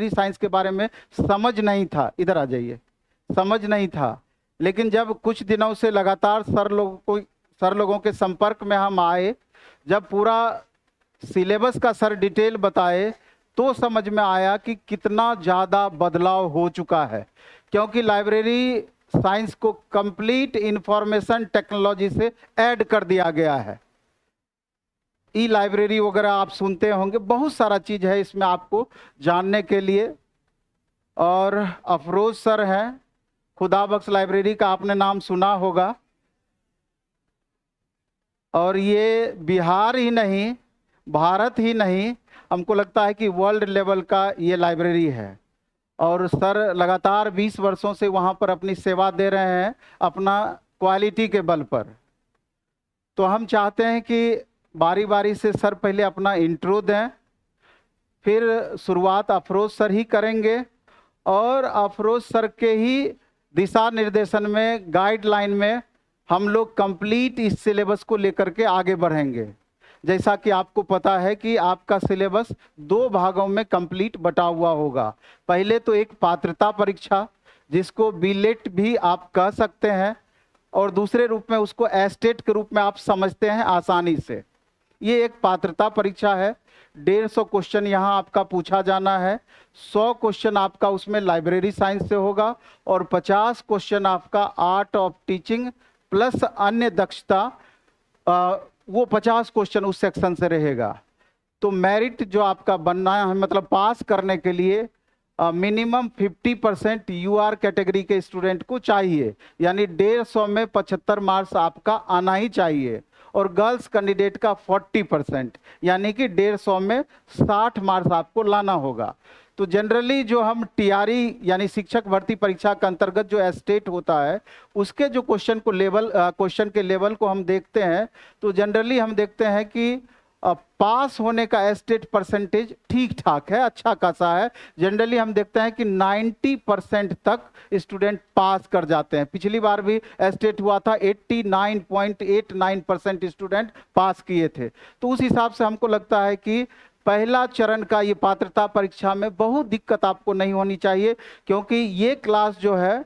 Science के बारे में समझ नहीं था, इधर आ जाइए, समझ नहीं था। लेकिन जब कुछ दिनों से लगातार सर लोगों के संपर्क में हम आए, जब पूरा सिलेबस का सर डिटेल बताए, तो समझ में आया कि कितना ज़्यादा बदलाव हो चुका है। क्योंकि लाइब्रेरी साइंस को कंप्लीट इंफॉर्मेशन टेक्नोलॉजी से ऐड कर दिया गया है। ई लाइब्रेरी वगैरह आप सुनते होंगे, बहुत सारा चीज़ है इसमें आपको जानने के लिए। और अफरोज सर हैं, खुदाबख्श लाइब्रेरी का आपने नाम सुना होगा। और ये बिहार ही नहीं, भारत ही नहीं, हमको लगता है कि वर्ल्ड लेवल का ये लाइब्रेरी है। और सर लगातार 20 वर्षों से वहाँ पर अपनी सेवा दे रहे हैं, अपना क्वालिटी के बल पर। तो हम चाहते हैं कि बारी बारी से सर पहले अपना इंट्रो दें, फिर शुरुआत अफरोज सर ही करेंगे, और अफरोज सर के ही दिशा निर्देशन में, गाइडलाइन में हम लोग कंप्लीट इस सिलेबस को लेकर के आगे बढ़ेंगे। जैसा कि आपको पता है कि आपका सिलेबस 2 भागों में कंप्लीट बटा हुआ होगा। पहले तो एक पात्रता परीक्षा, जिसको बीलेट भी आप कह सकते हैं, और दूसरे रूप में उसको एस्टेट के रूप में आप समझते हैं आसानी से। ये एक पात्रता परीक्षा है। 150 क्वेश्चन यहाँ आपका पूछा जाना है। 100 क्वेश्चन आपका उसमें लाइब्रेरी साइंस से होगा, और 50 क्वेश्चन आपका आर्ट ऑफ टीचिंग प्लस अन्य दक्षता, वो 50 क्वेश्चन उस सेक्शन से रहेगा। तो मेरिट जो आपका बनना है, मतलब पास करने के लिए मिनिमम 50% यूआर कैटेगरी के स्टूडेंट को चाहिए, यानी 150 में 75 मार्क्स आपका आना ही चाहिए। और गर्ल्स कैंडिडेट का 40%, यानी कि 150 में 60 मार्क्स आपको लाना होगा। तो जनरली जो हम टीआरई यानी शिक्षक भर्ती परीक्षा के अंतर्गत जो एस्टेट होता है, उसके जो क्वेश्चन के लेवल को हम देखते हैं, तो जनरली हम देखते हैं कि पास होने का एस्टेट परसेंटेज ठीक ठाक है, अच्छा खासा है। जनरली हम देखते हैं कि 90% तक स्टूडेंट पास कर जाते हैं। पिछली बार भी एस्टेट हुआ था, 89.89% स्टूडेंट पास किए थे। तो उस हिसाब से हमको लगता है कि पहला चरण का ये पात्रता परीक्षा में बहुत दिक्कत आपको नहीं होनी चाहिए, क्योंकि ये क्लास जो है,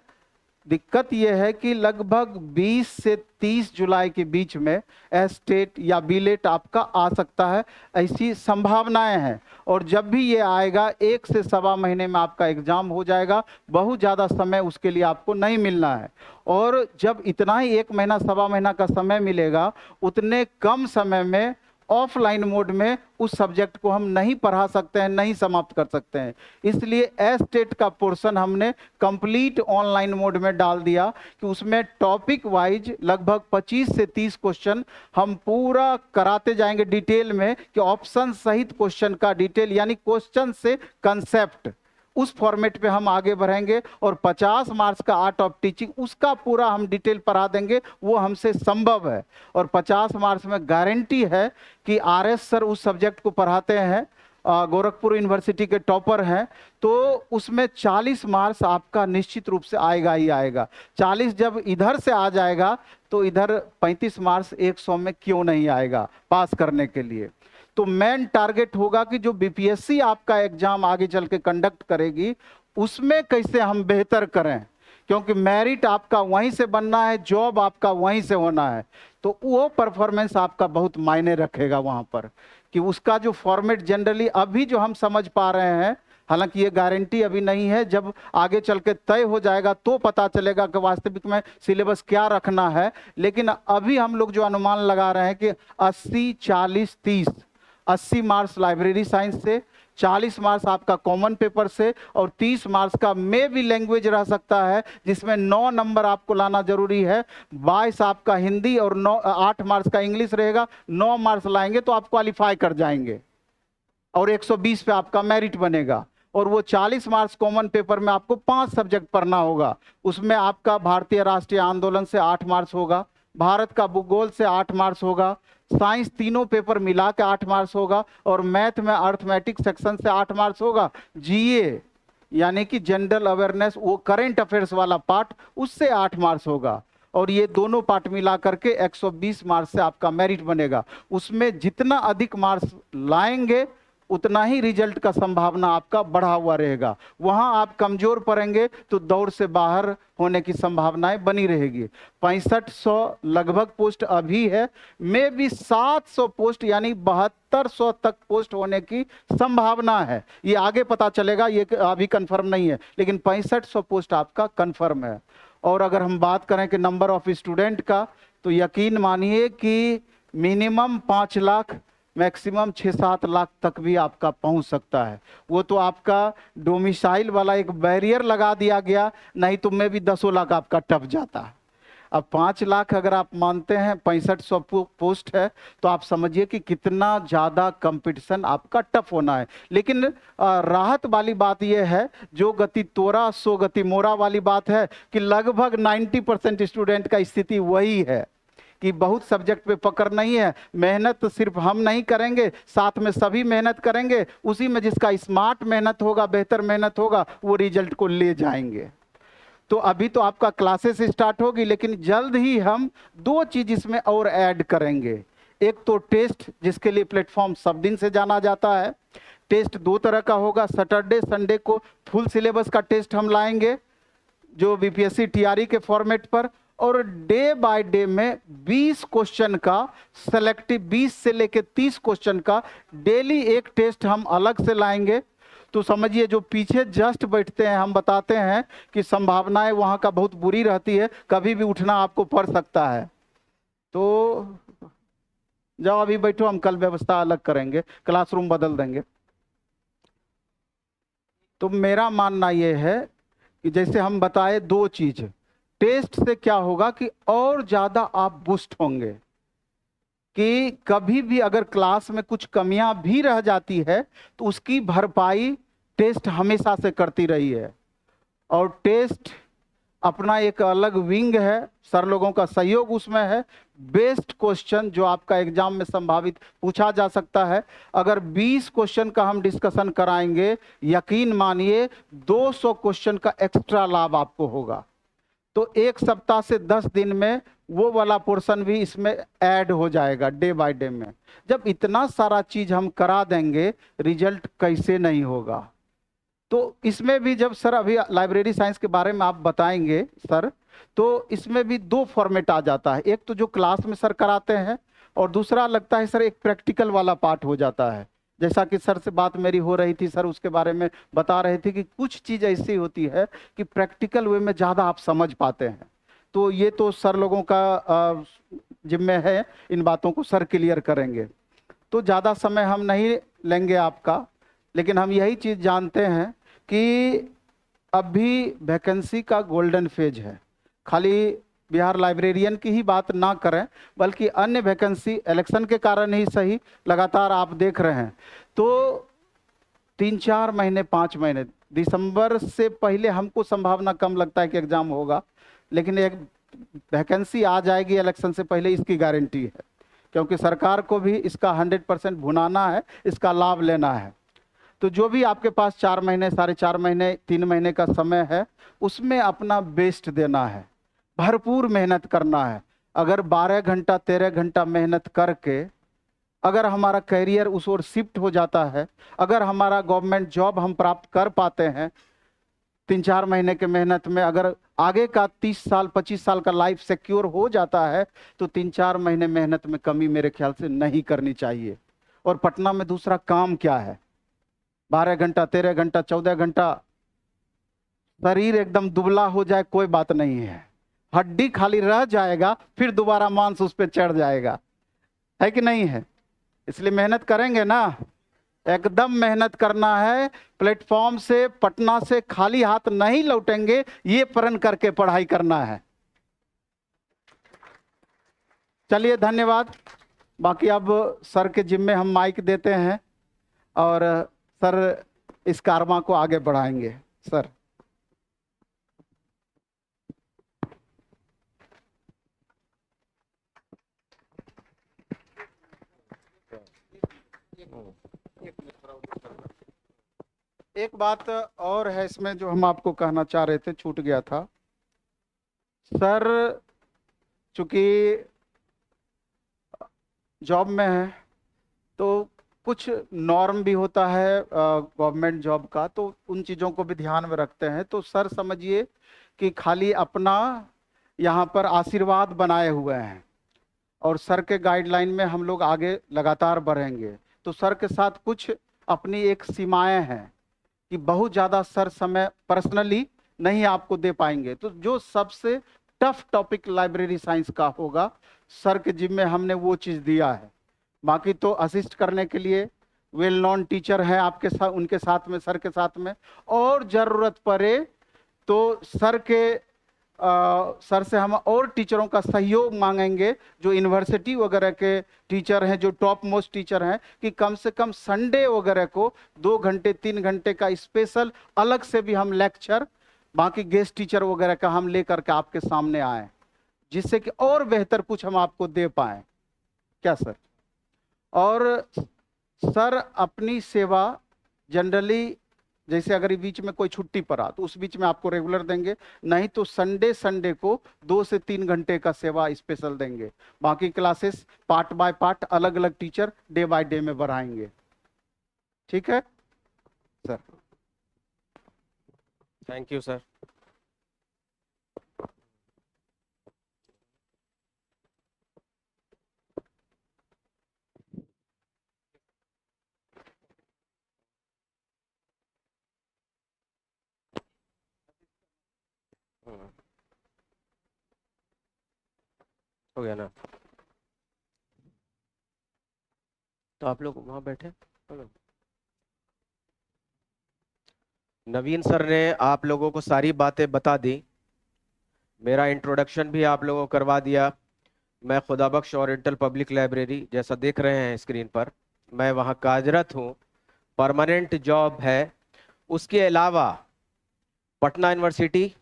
दिक्कत ये है कि लगभग 20 से 30 जुलाई के बीच में एस्टेट या बीलेट आपका आ सकता है, ऐसी संभावनाएं हैं। और जब भी ये आएगा, 1 से सवा महीने में आपका एग्जाम हो जाएगा। बहुत ज़्यादा समय उसके लिए आपको नहीं मिलना है। और जब इतना ही 1 महीना सवा महीना का समय मिलेगा, उतने कम समय में ऑफलाइन मोड में उस सब्जेक्ट को हम नहीं पढ़ा सकते हैं, नहीं समाप्त कर सकते हैं। इसलिए एस्टेट का पोर्शन हमने कंप्लीट ऑनलाइन मोड में डाल दिया, कि उसमें टॉपिक वाइज लगभग 25 से 30 क्वेश्चन हम पूरा कराते जाएंगे डिटेल में, कि ऑप्शन सहित क्वेश्चन का डिटेल, यानी क्वेश्चन से कंसेप्ट, उस फॉर्मेट पे हम आगे बढ़ेंगे। और 50 मार्क्स का आर्ट ऑफ टीचिंग, उसका पूरा हम डिटेल पढ़ा देंगे, वो हमसे संभव है। और 50 मार्क्स में गारंटी है कि आरएस सर उस सब्जेक्ट को पढ़ाते हैं, गोरखपुर यूनिवर्सिटी के टॉपर हैं, तो उसमें 40 मार्क्स आपका निश्चित रूप से आएगा ही आएगा। 40 जब इधर से आ जाएगा, तो इधर 35 मार्क्स 100 में क्यों नहीं आएगा पास करने के लिए। तो मेन टारगेट होगा कि जो बीपीएससी आपका एग्जाम आगे चल के कंडक्ट करेगी, उसमें कैसे हम बेहतर करें, क्योंकि मेरिट आपका वहीं से बनना है, जॉब आपका वहीं से होना है। तो वो परफॉर्मेंस आपका बहुत मायने रखेगा वहाँ पर, कि उसका जो फॉर्मेट जनरली अभी जो हम समझ पा रहे हैं, हालांकि ये गारंटी अभी नहीं है, जब आगे चल के तय हो जाएगा तो पता चलेगा कि वास्तविक में सिलेबस क्या रखना है। लेकिन अभी हम लोग जो अनुमान लगा रहे हैं कि 80 40 30, 80 मार्क्स लाइब्रेरी साइंस से, 40 मार्क्स आपका कॉमन पेपर से, और 30 मार्क्स का मे भी लैंग्वेज रह सकता है, जिसमें 9 नंबर आपको लाना जरूरी है। 22 आपका हिंदी और 8 मार्क्स का इंग्लिश रहेगा। 9 मार्क्स लाएंगे तो आप क्वालिफाई कर जाएंगे, और 120 पे आपका मेरिट बनेगा। और वो 40 मार्क्स कॉमन पेपर में आपको 5 सब्जेक्ट पढ़ना होगा। उसमें आपका भारतीय राष्ट्रीय आंदोलन से 8 मार्क्स होगा, भारत का भूगोल से 8 मार्क्स होगा, साइंस तीनों पेपर मिला के 8 मार्क्स होगा, और मैथ में अर्थमेटिक सेक्शन से 8 मार्क्स होगा। जीए यानी कि जनरल अवेयरनेस, वो करेंट अफेयर्स वाला पार्ट, उससे 8 मार्क्स होगा। और ये दोनों पार्ट मिला करके 120 मार्क्स से आपका मेरिट बनेगा। उसमें जितना अधिक मार्क्स लाएंगे, उतना ही रिजल्ट का संभावना आपका बढ़ा हुआ रहेगा। वहां आप कमजोर पड़ेंगे तो दौड़ से बाहर होने की संभावनाएं बनी रहेगी। 6500 लगभग पोस्ट अभी है, में भी 700 पोस्ट यानी 7200 तक पोस्ट होने की संभावना है। ये आगे पता चलेगा, ये अभी कंफर्म नहीं है, लेकिन 6500 पोस्ट आपका कंफर्म है। और अगर हम बात करें कि नंबर ऑफ स्टूडेंट का, तो यकीन मानिए कि मिनिमम 5 लाख, मैक्सिमम 6-7 लाख तक भी आपका पहुंच सकता है। वो तो आपका डोमिसाइल वाला एक बैरियर लगा दिया गया, नहीं तो में भी 10 लाख आपका टप जाता। अब 5 लाख अगर आप मानते हैं, 6500 पोस्ट है, तो आप समझिए कि कितना ज़्यादा कंपटीशन आपका टफ होना है। लेकिन राहत वाली बात यह है, जो गति तोरा सो गति मोरा वाली बात है, कि लगभग 90% स्टूडेंट का स्थिति वही है कि बहुत सब्जेक्ट पे पकड़ नहीं है। मेहनत सिर्फ हम नहीं करेंगे, साथ में सभी मेहनत करेंगे, उसी में जिसका स्मार्ट मेहनत होगा, बेहतर मेहनत होगा, वो रिजल्ट को ले जाएंगे। तो अभी तो आपका क्लासेस स्टार्ट होगी, लेकिन जल्द ही हम 2 चीज इसमें और ऐड करेंगे। एक तो टेस्ट, जिसके लिए प्लेटफॉर्म सब दिन से जाना जाता है। टेस्ट 2 तरह का होगा। सैटरडे संडे को फुल सिलेबस का टेस्ट हम लाएंगे, जो बीपीएससी टीआरई के फॉर्मेट पर, और डे बाय डे में 20 क्वेश्चन का सेलेक्टिव, 20 से लेकर 30 क्वेश्चन का डेली एक टेस्ट हम अलग से लाएंगे। तो समझिए, जो पीछे जस्ट बैठते हैं, हम बताते हैं कि संभावनाएं वहां का बहुत बुरी रहती है, कभी भी उठना आपको पड़ सकता है। तो जाओ अभी बैठो, हम कल व्यवस्था अलग करेंगे, क्लासरूम बदल देंगे। तो मेरा मानना यह है कि जैसे हम बताए 2 चीज, टेस्ट से क्या होगा कि और ज्यादा आप बूस्ट होंगे, कि कभी भी अगर क्लास में कुछ कमियां भी रह जाती है तो उसकी भरपाई टेस्ट हमेशा से करती रही है। और टेस्ट अपना एक अलग विंग है, सर लोगों का सहयोग उसमें है। बेस्ट क्वेश्चन जो आपका एग्जाम में संभावित पूछा जा सकता है, अगर 20 क्वेश्चन का हम डिस्कशन कराएंगे, यकीन मानिए 200 क्वेश्चन का एक्स्ट्रा लाभ आपको होगा। तो 1 सप्ताह से 10 दिन में वो वाला पोर्शन भी इसमें ऐड हो जाएगा डे बाय डे में। जब इतना सारा चीज हम करा देंगे, रिजल्ट कैसे नहीं होगा। तो इसमें भी जब सर अभी लाइब्रेरी साइंस के बारे में आप बताएंगे सर, तो इसमें भी 2 फॉर्मेट आ जाता है। एक तो जो क्लास में सर कराते हैं, और दूसरा लगता है सर एक प्रैक्टिकल वाला पार्ट हो जाता है। जैसा कि सर से बात मेरी हो रही थी, सर उसके बारे में बता रहे थे कि कुछ चीज़ ऐसी होती है कि प्रैक्टिकल वे में ज़्यादा आप समझ पाते हैं। तो ये तो सर लोगों का जिम्मे है, इन बातों को सर क्लियर करेंगे। तो ज़्यादा समय हम नहीं लेंगे आपका, लेकिन हम यही चीज़ जानते हैं कि अभी वैकेंसी का गोल्डन फेज है। खाली बिहार लाइब्रेरियन की ही बात ना करें, बल्कि अन्य वैकेंसी इलेक्शन के कारण ही सही लगातार आप देख रहे हैं। तो 3-4 महीने 5 महीने, दिसंबर से पहले हमको संभावना कम लगता है कि एग्जाम होगा, लेकिन एक वैकेंसी आ जाएगी इलेक्शन से पहले, इसकी गारंटी है। क्योंकि सरकार को भी इसका 100% भुनाना है, इसका लाभ लेना है। तो जो भी आपके पास 4 महीने, 4.5 महीने, 3 महीने का समय है, उसमें अपना बेस्ट देना है, भरपूर मेहनत करना है। अगर 12 घंटा 13 घंटा मेहनत करके अगर हमारा कैरियर उस ओर शिफ्ट हो जाता है, अगर हमारा गवर्नमेंट जॉब हम प्राप्त कर पाते हैं 3-4 महीने के मेहनत में, अगर आगे का 30 साल 25 साल का लाइफ सिक्योर हो जाता है, तो 3-4 महीने मेहनत में कमी मेरे ख्याल से नहीं करनी चाहिए। और पटना में दूसरा काम क्या है, 12 घंटा 13 घंटा 14 घंटा, शरीर एकदम दुबला हो जाए कोई बात नहीं है, हड्डी खाली रह जाएगा, फिर दोबारा मांस उस पर चढ़ जाएगा, है कि नहीं है। इसलिए मेहनत करेंगे ना, एकदम मेहनत करना है। प्लेटफॉर्म से, पटना से खाली हाथ नहीं लौटेंगे, ये प्रण करके पढ़ाई करना है। चलिए धन्यवाद। बाकी अब सर के जिम्मे हम माइक देते हैं और सर इस कारवां को आगे बढ़ाएंगे। सर एक बात और है इसमें जो हम आपको कहना चाह रहे थे, छूट गया था। सर चूंकि जॉब में है, तो कुछ नॉर्म भी होता है गवर्नमेंट जॉब का, तो उन चीज़ों को भी ध्यान में रखते हैं। तो सर समझिए कि खाली अपना यहाँ पर आशीर्वाद बनाए हुए हैं और सर के गाइडलाइन में हम लोग आगे लगातार बढ़ेंगे। तो सर के साथ कुछ अपनी एक सीमाएं हैं कि बहुत ज़्यादा सर समय पर्सनली नहीं आपको दे पाएंगे। तो जो सबसे टफ टॉपिक लाइब्रेरी साइंस का होगा, सर के जिम्मे हमने वो चीज़ दिया है। बाकी तो असिस्ट करने के लिए वेल नॉन टीचर हैं आपके साथ, उनके साथ में, सर के साथ में, और ज़रूरत पड़े तो सर से हम और टीचरों का सहयोग मांगेंगे जो यूनिवर्सिटी वगैरह के टीचर हैं, जो टॉप मोस्ट टीचर हैं, कि कम से कम संडे वगैरह को 2 घंटे 3 घंटे का स्पेशल अलग से भी हम लेक्चर, बाकी गेस्ट टीचर वगैरह का हम लेकर के आपके सामने आए, जिससे कि और बेहतर कुछ हम आपको दे पाएँ। क्या सर? और सर अपनी सेवा जनरली, जैसे अगर बीच में कोई छुट्टी पड़ा तो उस बीच में आपको रेगुलर देंगे, नहीं तो संडे को 2 से 3 घंटे का सेवा स्पेशल देंगे। बाकी क्लासेस पार्ट बाय पार्ट अलग अलग टीचर डे बाय डे में बढ़ाएंगे। ठीक है सर? Thank you sir. हो गया ना? तो आप लोग वहां बैठे। नवीन सर ने आप लोगों को सारी बातें बता दी, मेरा इंट्रोडक्शन भी आप लोगों को करवा दिया। मैं खुदाबख्श ओरिएंटल पब्लिक लाइब्रेरी, जैसा देख रहे हैं स्क्रीन पर, मैं वहाँ कार्यरत हूँ, परमानेंट जॉब है। उसके अलावा पटना यूनिवर्सिटी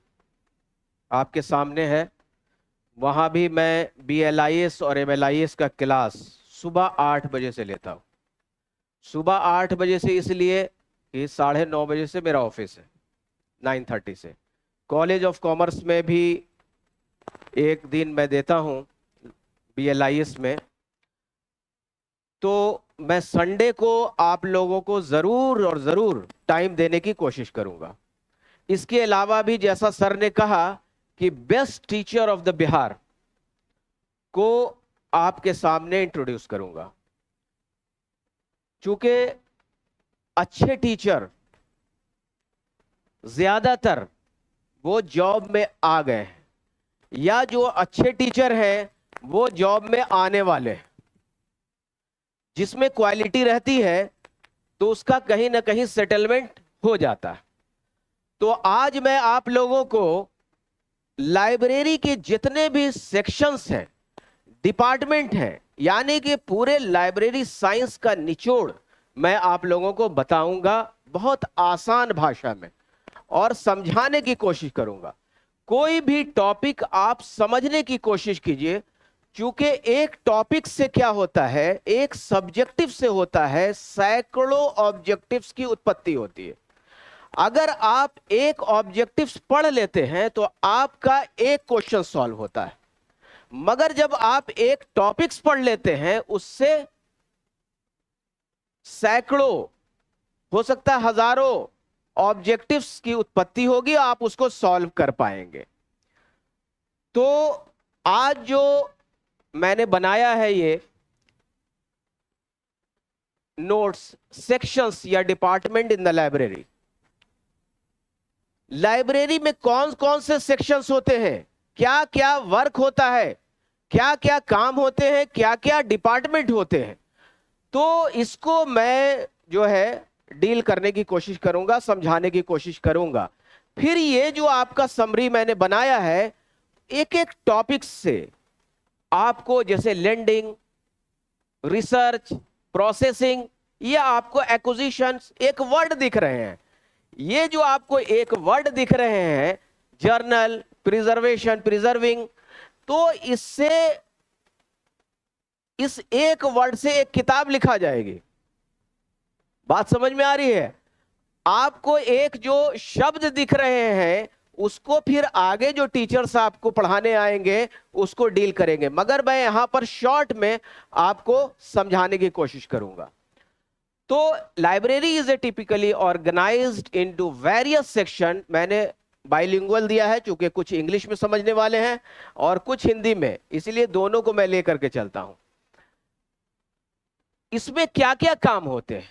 आपके सामने है, वहाँ भी मैं BLIS और MLIS का क्लास सुबह 8 बजे से लेता हूँ। सुबह 8 बजे से इसलिए कि 9:30 बजे से मेरा ऑफिस है, 9:30 से। कॉलेज ऑफ कॉमर्स में भी एक दिन मैं देता हूँ BLIS में। तो मैं संडे को आप लोगों को ज़रूर और ज़रूर टाइम देने की कोशिश करूँगा। इसके अलावा भी जैसा सर ने कहा कि best teacher of the Bihar को आपके सामने इंट्रोड्यूस करूँगा। चूंकि अच्छे टीचर ज़्यादातर वो जॉब में आ गए हैं, या जो अच्छे टीचर हैं वो जॉब में आने वाले हैं। जिसमें क्वालिटी रहती है तो उसका कहीं ना कहीं सेटलमेंट हो जाता है। तो आज मैं आप लोगों को लाइब्रेरी के जितने भी सेक्शंस हैं, डिपार्टमेंट हैं, यानी कि पूरे लाइब्रेरी साइंस का निचोड़ मैं आप लोगों को बताऊंगा बहुत आसान भाषा में, और समझाने की कोशिश करूंगा। कोई भी टॉपिक आप समझने की कोशिश कीजिए, क्योंकि एक टॉपिक से क्या होता है, एक सब्जेक्टिव से होता है सैकड़ों ऑब्जेक्टिव्स की उत्पत्ति होती है। अगर आप एक ऑब्जेक्टिव्स पढ़ लेते हैं तो आपका एक क्वेश्चन सॉल्व होता है, मगर जब आप एक टॉपिक्स पढ़ लेते हैं उससे सैकड़ों, हो सकता है हजारों ऑब्जेक्टिव्स की उत्पत्ति होगी, आप उसको सॉल्व कर पाएंगे। तो आज जो मैंने बनाया है ये नोट्स, सेक्शंस या department in the library, library में कौन कौन से सेक्शंस होते हैं, क्या क्या वर्क होता है, क्या क्या काम होते हैं, क्या क्या डिपार्टमेंट होते हैं, तो इसको मैं जो है डील करने की कोशिश करूंगा, समझाने की कोशिश करूंगा। फिर ये जो आपका समरी मैंने बनाया है, एक एक टॉपिक से आपको, जैसे लेंडिंग, रिसर्च, प्रोसेसिंग, ये आपको एक्विजिशन, एक वर्ड दिख रहे हैं, ये जो आपको एक वर्ड दिख रहे हैं, जर्नल, प्रिजर्वेशन, प्रिजर्विंग, तो इससे, इस एक वर्ड से एक किताब लिखा जाएगी। बात समझ में आ रही है? आपको एक जो शब्द दिख रहे हैं उसको फिर आगे जो टीचर्स आपको पढ़ाने आएंगे उसको डील करेंगे, मगर मैं यहां पर शॉर्ट में आपको समझाने की कोशिश करूंगा। तो library is a typically organised into various section. मैंने बाइलिंगुअल दिया है क्योंकि कुछ इंग्लिश में समझने वाले हैं और कुछ हिंदी में, इसलिए दोनों को मैं लेकर के चलता हूं। इसमें क्या क्या काम होते हैं?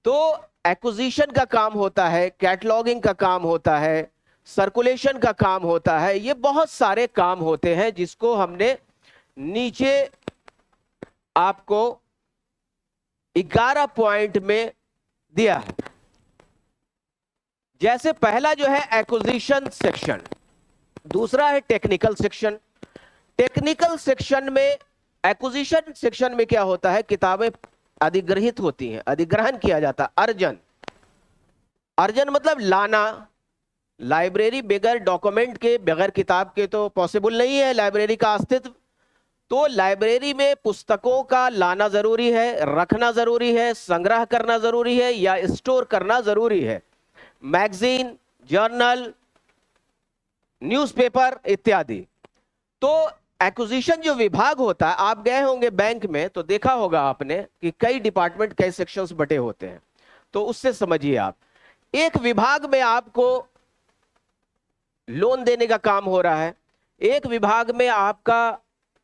तो एक्विजिशन का काम होता है, कैटलॉगिंग का काम होता है, सर्कुलेशन का काम होता है, ये बहुत सारे काम होते हैं जिसको हमने नीचे आपको 11 पॉइंट में दिया है। जैसे पहला जो है एक्विजिशन सेक्शन, दूसरा है टेक्निकल सेक्शन। टेक्निकल सेक्शन में, एक्विजिशन सेक्शन में क्या होता है, किताबें अधिग्रहित होती हैं, अधिग्रहण किया जाता है, अर्जन। अर्जन मतलब लाना। लाइब्रेरी बगैर डॉक्यूमेंट के, बगैर किताब के तो पॉसिबल नहीं है लाइब्रेरी का अस्तित्व। तो लाइब्रेरी में पुस्तकों का लाना जरूरी है, रखना जरूरी है, संग्रह करना जरूरी है या स्टोर करना जरूरी है। मैगजीन, जर्नल, न्यूज़पेपर इत्यादि। तो एक्विजिशन जो विभाग होता है, आप गए होंगे बैंक में तो देखा होगा आपने कि कई डिपार्टमेंट, कई सेक्शंस बटे होते हैं। तो उससे समझिए, आप एक विभाग में आपको लोन देने का काम हो रहा है, एक विभाग में आपका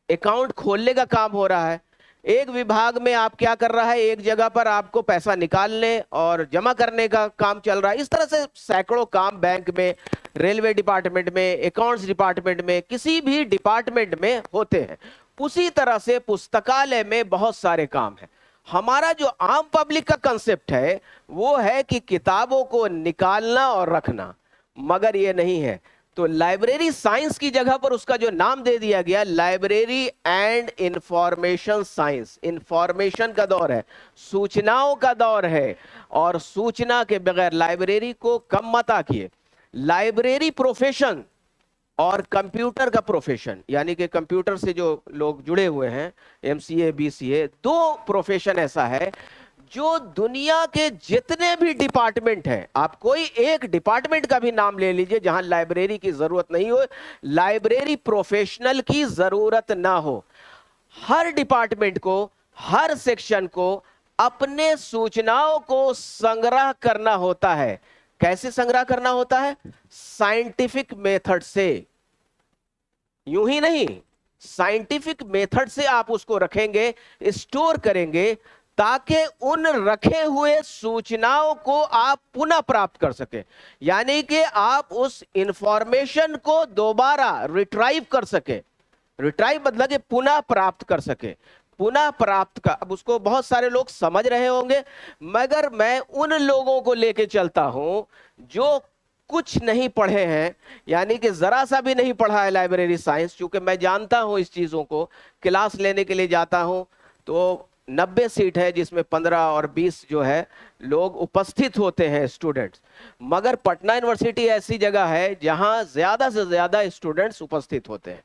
अकाउंट खोलने का काम हो रहा है, एक विभाग में आप क्या कर रहा है, एक जगह पर आपको पैसा निकालने और जमा करने का काम चल रहा है। इस तरह से सैकड़ों काम बैंक में, रेलवे डिपार्टमेंट में, अकाउंट्स डिपार्टमेंट में, किसी भी डिपार्टमेंट में होते हैं। उसी तरह से पुस्तकालय में बहुत सारे काम हैं। हमारा जो आम पब्लिक का कंसेप्ट है वो है कि किताबों को निकालना और रखना, मगर ये नहीं है। तो लाइब्रेरी साइंस की जगह पर उसका जो नाम दे दिया गया, library and information science. Information का दौर है, सूचनाओं का दौर है, और सूचना के बगैर लाइब्रेरी को कम मत आकिए। लाइब्रेरी प्रोफेशन और कंप्यूटर का प्रोफेशन, यानी कि कंप्यूटर से जो लोग जुड़े हुए हैं, एमसीए, बीसीए, दो प्रोफेशन ऐसा है जो दुनिया के जितने भी डिपार्टमेंट हैं, आप कोई एक डिपार्टमेंट का भी नाम ले लीजिए जहां लाइब्रेरी की जरूरत नहीं हो, लाइब्रेरी प्रोफेशनल की जरूरत ना हो। हर डिपार्टमेंट को, हर सेक्शन को अपने सूचनाओं को संग्रह करना होता है। कैसे संग्रह करना होता है? साइंटिफिक मेथड से। यूं ही नहीं, साइंटिफिक मेथड से आप उसको रखेंगे, स्टोर करेंगे, ताकि उन रखे हुए सूचनाओं को आप पुनः प्राप्त कर सके। यानी कि आप उस इंफॉर्मेशन को दोबारा रिट्राइव कर सके। रिट्राइव मतलब कि पुनः प्राप्त कर सके। पुनः प्राप्त का, अब उसको बहुत सारे लोग समझ रहे होंगे, मगर मैं उन लोगों को लेके चलता हूं जो कुछ नहीं पढ़े हैं, यानी कि जरा सा भी नहीं पढ़ा है लाइब्रेरी साइंस। क्योंकि मैं जानता हूं इस चीजों को, क्लास लेने के लिए जाता हूं तो 90 सीट है जिसमें 15 और 20 जो है लोग उपस्थित होते हैं, स्टूडेंट्स। मगर पटना यूनिवर्सिटी ऐसी जगह है जहां ज्यादा से ज्यादा स्टूडेंट्स उपस्थित होते हैं।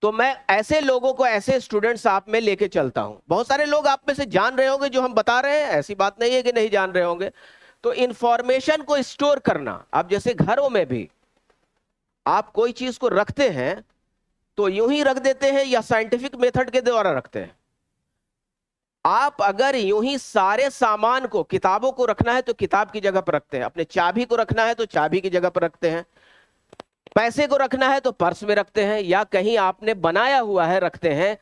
तो मैं ऐसे लोगों को, ऐसे स्टूडेंट्स आप में लेके चलता हूं। बहुत सारे लोग आप में से जान रहे होंगे जो हम बता रहे हैं, ऐसी बात नहीं है कि नहीं जान रहे होंगे। तो इंफॉर्मेशन को स्टोर करना, आप जैसे घरों में भी आप कोई चीज को रखते हैं तो यूं ही रख देते हैं या साइंटिफिक मेथड के द्वारा रखते हैं। आप अगर यूं ही सारे सामान को, किताबों को रखना है तो किताब की जगह पर रखते हैं, अपने चाबी को रखना है तो चाबी की जगह पर रखते हैं, पैसे को रखना है तो पर्स में रखते हैं या कहीं आपने बनाया हुआ है रखते हैं।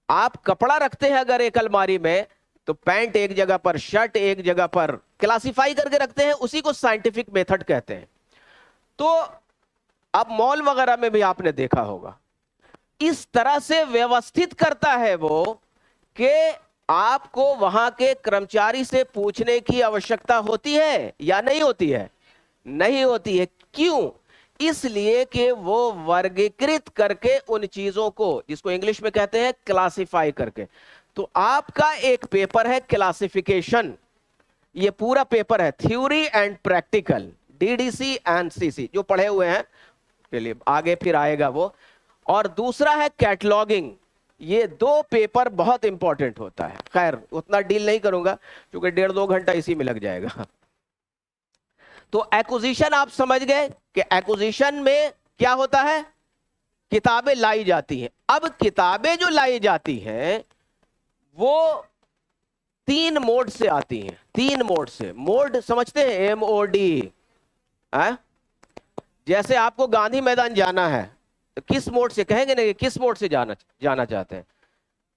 आप कपड़ा रखते हैं अगर एक अलमारी में तो पैंट एक जगह पर, शर्ट एक जगह पर, क्लासिफाई करके रखते हैं, उसी को साइंटिफिक मेथड कहते हैं। तो अब मॉल वगैरह में भी आपने देखा होगा, इस तरह से व्यवस्थित करता है वो कि आपको वहां के कर्मचारी से पूछने की आवश्यकता होती है या नहीं होती है? नहीं होती है। क्यों? इसलिए कि वो वर्गीकृत करके उन चीजों को, जिसको इंग्लिश में कहते हैं क्लासिफाई करके। तो आपका एक पेपर है क्लासिफिकेशन, ये पूरा पेपर है theory and practical, DDC and CC, जो पढ़े हुए हैं के लिए आगे फिर आएगा वो। और दूसरा है कैटलॉगिंग। ये दो पेपर बहुत इंपॉर्टेंट होता है। खैर उतना डील नहीं करूंगा क्योंकि 1.5-2 घंटा इसी में लग जाएगा। तो एक्विजिशन आप समझ गए कि एक्विजिशन में क्या होता है, किताबें लाई जाती हैं। अब किताबें जो लाई जाती हैं वो 3 मोड से आती हैं, 3 मोड से। मोड समझते हैं, MOD है? जैसे आपको गांधी मैदान जाना है तो किस मोड से कहेंगे ना, किस मोड से जाना चाहते हैं?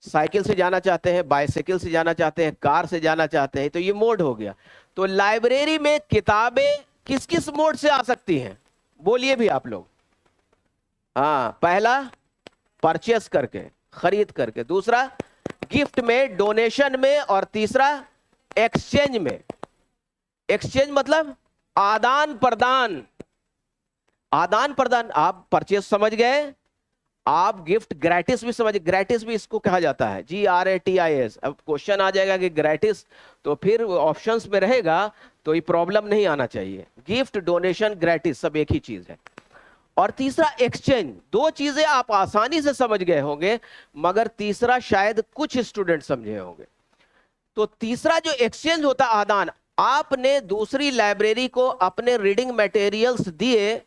साइकिल से जाना चाहते हैं, बाइसाइकिल से जाना चाहते हैं, कार से जाना चाहते हैं, तो ये मोड हो गया। तो लाइब्रेरी में किताबें किस किस मोड से आ सकती हैं, बोलिए भी आप लोग। हाँ, पहला परचेस करके, खरीद करके, दूसरा गिफ्ट में, डोनेशन में, और तीसरा एक्सचेंज में। एक्सचेंज मतलब आदान प्रदान। आदान प्रदान, आप परचेस समझ गए, आप गिफ्ट ग्रेटिस भी समझ, ग्रेटिस भी इसको कहा जाता है, GRATIS। अब क्वेश्चन आ जाएगा कि ग्रेटिस, तो फिर ऑप्शंस में रहेगा, तो ये प्रॉब्लम नहीं आना चाहिए। गिफ्ट, डोनेशन, ग्रेटिस सब एक ही चीज है। और तीसरा एक्सचेंज। 2 चीजें आप आसानी से समझ गए होंगे, मगर तीसरा शायद कुछ स्टूडेंट समझे होंगे। तो तीसरा जो एक्सचेंज होता है, आदान, आपने दूसरी लाइब्रेरी को अपने रीडिंग मटेरियल्स दिए,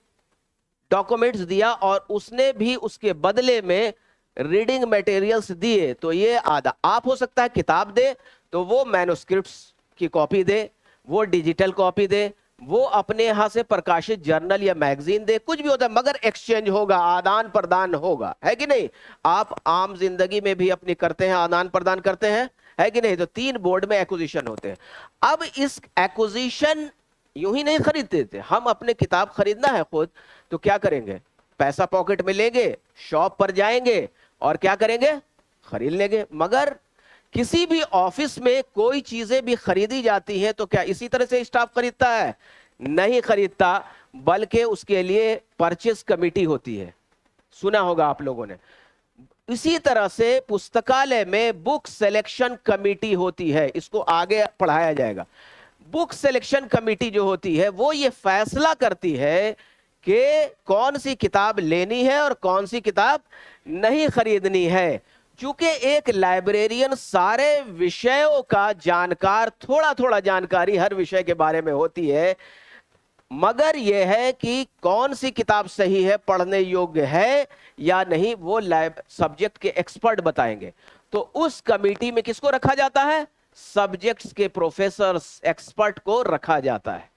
डॉक्यूमेंट्स दिया, और उसने भी उसके बदले में रीडिंग मटेरियल्स दिए, तो ये आधा। आप हो सकता है किताब दे तो वो मैन्युस्क्रिप्ट्स की कॉपी दे, वो डिजिटल कॉपी दे, वो अपने यहां से प्रकाशित जर्नल या मैगजीन दे, कुछ भी होता है, मगर एक्सचेंज होगा, आदान प्रदान होगा, है कि नहीं? आप आम जिंदगी में भी अपनी करते हैं, आदान प्रदान करते हैं, है कि नहीं? तो 3 बोर्ड में एक्विजिशन होते हैं। अब इस एक्विजिशन यूं ही नहीं खरीदते थे हम। अपने किताब खरीदना है खुद, तो क्या करेंगे? पैसा पॉकेट में लेंगे, शॉप पर जाएंगे और क्या करेंगे? खरीद लेंगे। मगर किसी भी ऑफिस में कोई चीजें भी खरीदी जाती हैं तो क्या इसी तरह से स्टाफ खरीदता है? नहीं खरीदता, बल्कि उसके लिए परचेस कमेटी होती है, सुना होगा आप लोगों ने। इसी तरह से पुस्तकालय में बुक सिलेक्शन कमेटी होती है, इसको आगे पढ़ाया जाएगा। बुक सिलेक्शन कमेटी जो होती है वो ये फैसला करती है कि कौन सी किताब लेनी है और कौन सी किताब नहीं खरीदनी है। चूंकि एक लाइब्रेरियन सारे विषयों का जानकार, थोड़ा थोड़ा जानकारी हर विषय के बारे में होती है, मगर यह है कि कौन सी किताब सही है, पढ़ने योग्य है या नहीं, वो सब्जेक्ट के एक्सपर्ट बताएंगे। तो उस कमेटी में किसको रखा जाता है? सब्जेक्ट्स के प्रोफेसर, एक्सपर्ट को रखा जाता है।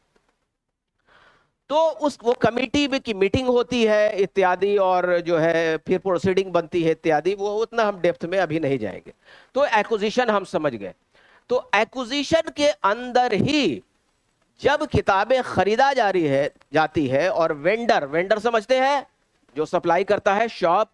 तो वो कमेटी में की मीटिंग होती है इत्यादि, और जो है फिर प्रोसीडिंग बनती है इत्यादि, वो उतना हम डेप्थ में अभी नहीं जाएंगे। तो एक्विजिशन हम समझ गए। तो एक्विजिशन के अंदर ही जब किताबें खरीदा जाती है और वेंडर समझते हैं, जो सप्लाई करता है, शॉप,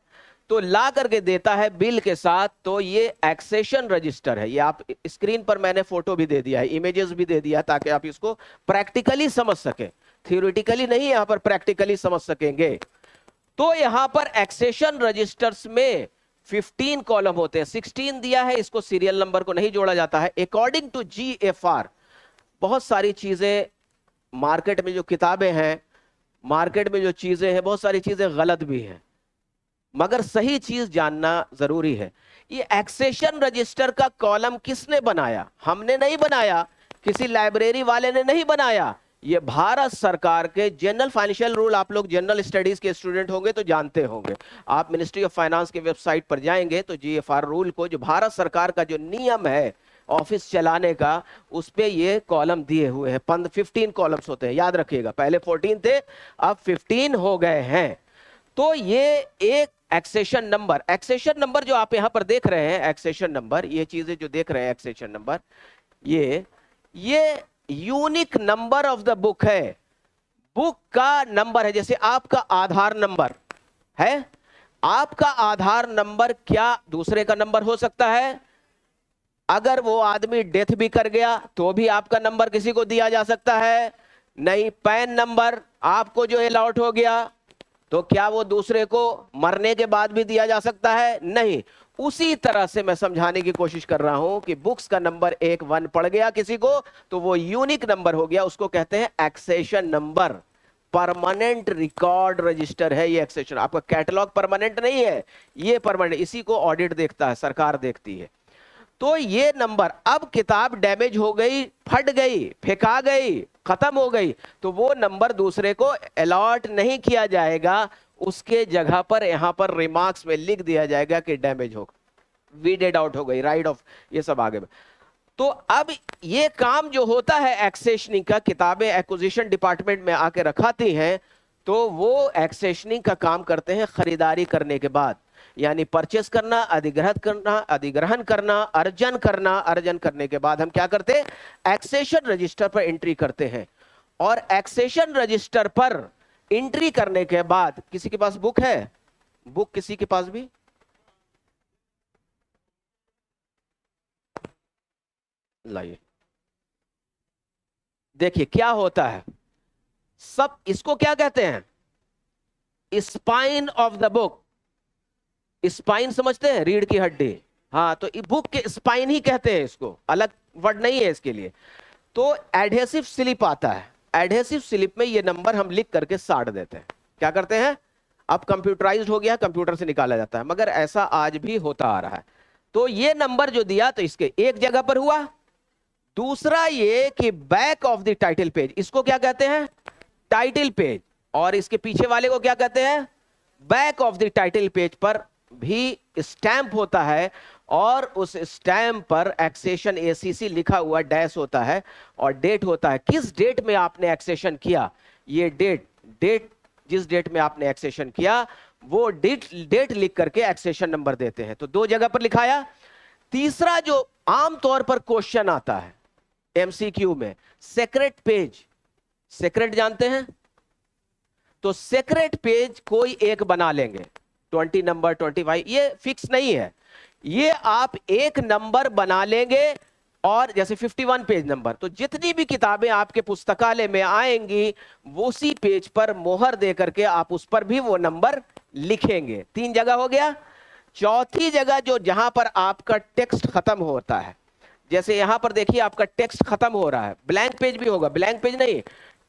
तो ला करके देता है बिल के साथ, तो ये एक्सेशन रजिस्टर है। ये आप स्क्रीन पर मैंने फोटो भी दे दिया है, इमेजेस भी दे दिया, ताकि आप इसको प्रैक्टिकली समझ सकें, थियोरेटिकली नहीं, यहां पर प्रैक्टिकली समझ सकेंगे। तो यहां पर एक्सेशन रजिस्टर्स में 15 कॉलम होते हैं, 16 दिया है, इसको सीरियल नंबर को नहीं जोड़ा जाता है। अकॉर्डिंग टू GFR बहुत सारी चीजें, मार्केट में जो किताबें हैं, मार्केट में जो चीजें हैं, बहुत सारी चीजें गलत भी हैं, मगर सही चीज जानना जरूरी है। ये एक्सेशन रजिस्टर का कॉलम किसने बनाया? हमने नहीं बनाया, किसी लाइब्रेरी वाले ने नहीं बनाया। ये भारत सरकार के जनरल फाइनेंशियल रूल, आप लोग जनरल स्टडीज के स्टूडेंट होंगे तो जानते होंगे। आप मिनिस्ट्री ऑफ फाइनेंस के वेबसाइट पर जाएंगे तो GFR रूल को, जो भारत सरकार का जो नियम है ऑफिस चलाने का, उस पे ये कॉलम दिए हुए हैं। 15 कॉलम्स होते हैं, याद रखिएगा। पहले 14 थे, अब 15 हो गए हैं। तो ये एक एक्सेशन नंबर जो आप यहां पर देख रहे हैं, एक्सेशन नंबर, ये चीजें जो देख रहे हैं, एक्सेशन नंबर, ये unique number of the book है। बुक का नंबर है। जैसे आपका आधार नंबर है, आपका आधार नंबर क्या दूसरे का नंबर हो सकता है? अगर वो आदमी डेथ भी कर गया तो भी आपका नंबर किसी को दिया जा सकता है? नहीं। पैन नंबर आपको जो अलॉट हो गया, तो क्या वो दूसरे को मरने के बाद भी दिया जा सकता है? नहीं। उसी तरह से मैं समझाने की कोशिश कर रहा हूं कि बुक्स का नंबर 1 पड़ गया किसी को, तो वो यूनिक नंबर हो गया, उसको कहते हैं accession number. Permanent record register है ये एक्सेशन। आपका कैटलॉग परमानेंट नहीं है, ये परमानेंट, इसी को ऑडिट देखता है, सरकार देखती है। तो ये नंबर, अब किताब डैमेज हो गई, फट गई, फेंका गई, खत्म हो गई, तो वो नंबर दूसरे को अलॉट नहीं किया जाएगा, उसके जगह पर यहां पर रिमार्क्स में लिख दिया जाएगा कि डैमेज हो, वीडेड आउट हो गई, राइट ऑफ, ये सब आगे में। तो अब ये काम जो होता है एक्सेशनिंग का, किताबें एक्विजिशन डिपार्टमेंट में आके रखाती हैं, तो वो एक्सेशनिंग का काम करते हैं खरीदारी करने के बाद, यानी परचेस करना, अधिग्रहण करना, अर्जन करने के बाद हम क्या करते हैं, एक्सेशन रजिस्टर पर एंट्री करते हैं। और एक्सेशन रजिस्टर पर एंट्री करने के बाद, किसी के पास बुक है, बुक किसी के पास भी, लाइए देखिए क्या होता है। सब इसको क्या कहते हैं, spine of the book. Spine समझते हैं, रीढ़ की हड्डी, हाँ, तो बुक के स्पाइन ही कहते हैं इसको, अलग वर्ड नहीं है इसके लिए। तो एडहेसिव स्लिप आता है, एडहेसिव स्लिप में ये नंबर हम लिख करके साट देते हैं। क्या करते हैं, अब कंप्यूटराइज्ड हो गया, कंप्यूटर से निकाला जाता है, मगर ऐसा आज भी होता आ रहा है। तो ये नंबर जो दिया, तो इसके एक जगह पर हुआ। दूसरा ये कि back of the title page, इसको क्या कहते हैं, टाइटल पेज, और इसके पीछे वाले को क्या कहते हैं, back of the title page पर भी स्टैंप होता है, और उस स्टैंप पर एक्सेशन एसीसी लिखा हुआ डैश होता है, और डेट होता है, किस डेट में आपने एक्सेशन किया, ये डेट जिस डेट में आपने एक्सेशन किया वो डेट लिख करके एक्सेशन नंबर देते हैं। तो दो जगह पर लिखाया। तीसरा जो आमतौर पर क्वेश्चन आता है एमसीक्यू में, सेक्रेट पेज, सेक्रेट जानते हैं, तो सेक्रेट पेज कोई एक बना लेंगे, 20 नंबर 25, ये फिक्स नहीं है, ये आप एक नंबर बना लेंगे, और जैसे 51 पेज नंबर, तो जितनी भी किताबें आपके पुस्तकालय में आएंगी उसी पेज पर मोहर दे करके आप उस पर भी वो नंबर लिखेंगे। 3 जगह हो गया। चौथी जगह जो जहां पर आपका टेक्स्ट खत्म होता है, जैसे यहां पर देखिए आपका टेक्स्ट खत्म हो रहा है, ब्लैंक पेज भी होगा, ब्लैंक पेज नहीं,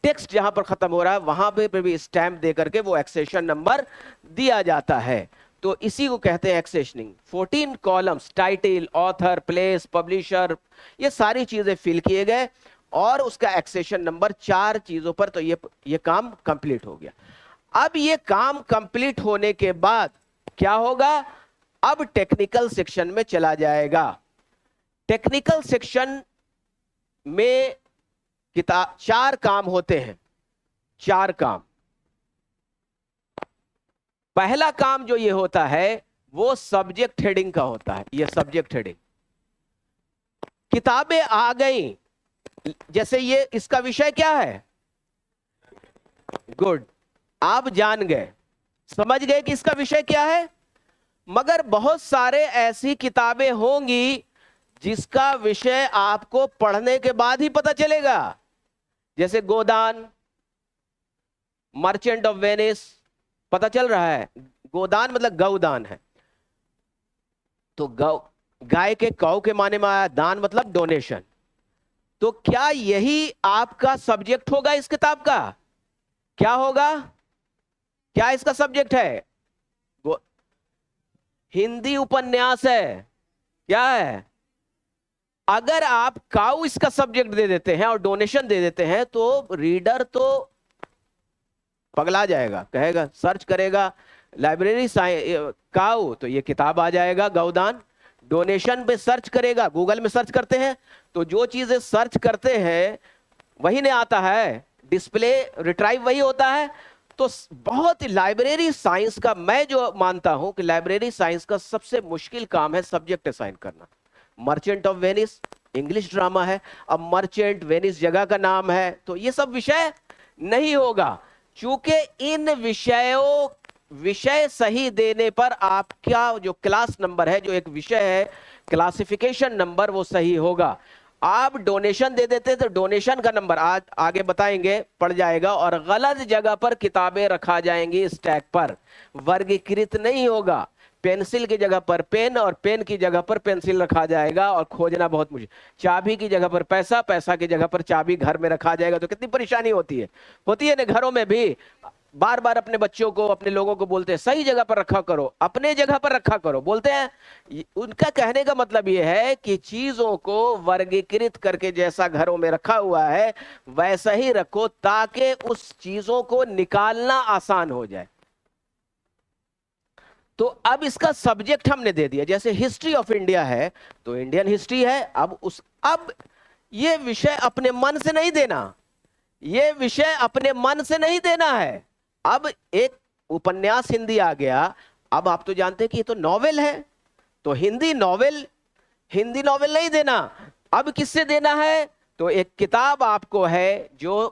टेक्स्ट जहां पर खत्म हो रहा है वहां पे भी स्टैंप दे करके वो एक्सेशन नंबर दिया जाता है। तो इसी को कहते हैं एक्सेशनिंग। 14 columns, title, author, place, publisher, ये सारी चीजें फिल किए गए, और उसका एक्सेशन नंबर 4 चीजों पर, तो ये काम कंप्लीट हो गया। अब ये काम कंप्लीट होने के बाद क्या होगा, अब टेक्निकल सेक्शन में चला जाएगा। टेक्निकल सेक्शन में 4 काम होते हैं, 4 काम। पहला काम जो ये होता है वो सब्जेक्ट हेडिंग का होता है, ये सब्जेक्ट हेडिंग। किताबें आ गई, जैसे ये इसका विषय क्या है, गुड, आप जान गए, समझ गए कि इसका विषय क्या है। मगर बहुत सारे ऐसी किताबें होंगी जिसका विषय आपको पढ़ने के बाद ही पता चलेगा, जैसे गोदान, मर्चेंट ऑफ वेनिस, पता चल रहा है, गोदान मतलब गौदान है, तो गाय के कौ के माने में आया, दान मतलब डोनेशन। तो क्या यही आपका सब्जेक्ट होगा इस किताब का, क्या होगा, क्या इसका सब्जेक्ट है, हिंदी उपन्यास है, क्या है। अगर आप काउ इसका सब्जेक्ट दे देते हैं और डोनेशन दे देते हैं तो रीडर तो पगला जाएगा, कहेगा, सर्च करेगा लाइब्रेरी काउ, तो ये किताब आ जाएगा गौदान। डोनेशन पे सर्च करेगा, गूगल में सर्च करते हैं तो जो चीजें सर्च करते हैं वही नहीं आता है, डिस्प्ले रिट्राइव वही होता है। तो बहुत ही लाइब्रेरी साइंस का, मैं जो मानता हूं कि लाइब्रेरी साइंस का सबसे मुश्किल काम है सब्जेक्ट असाइन करना। Merchant of Venice English drama है, अब मर्चेंट वेनिस जगह का नाम है, तो ये सब विषय नहीं होगा, चूंकि इन विषय सही देने पर आपका जो क्लास नंबर है, जो एक विषय है क्लासिफिकेशन नंबर, वो सही होगा। आप डोनेशन दे देते तो डोनेशन का नंबर आज आगे बताएंगे पड़ जाएगा, और गलत जगह पर किताबें रखा जाएंगी स्टैक पर, वर्गीकृत नहीं होगा। पेंसिल की जगह पर पेन और पेन की जगह पर पेंसिल रखा जाएगा और खोजना बहुत मुश्किल। चाबी की जगह पर पैसा, पैसा की जगह पर चाबी घर में रखा जाएगा, तो कितनी परेशानी होती है ना। घरों में भी बार बार अपने बच्चों को, अपने लोगों को बोलते हैं सही जगह पर रखा करो, अपने जगह पर रखा करो, बोलते हैं। उनका कहने का मतलब यह है कि चीजों को वर्गीकृत करके जैसा घरों में रखा हुआ है वैसा ही रखो, ताकि उस चीजों को निकालना आसान हो जाए। तो अब इसका सब्जेक्ट हमने दे दिया, जैसे हिस्ट्री ऑफ इंडिया है तो इंडियन हिस्ट्री है। अब ये विषय अपने मन से नहीं देना, ये विषय अपने मन से नहीं देना है। अब एक उपन्यास हिंदी आ गया, अब आप तो जानते हैं कि ये तो नॉवेल है, तो हिंदी नॉवेल नहीं देना। अब किससे देना है? तो एक किताब आपको है जो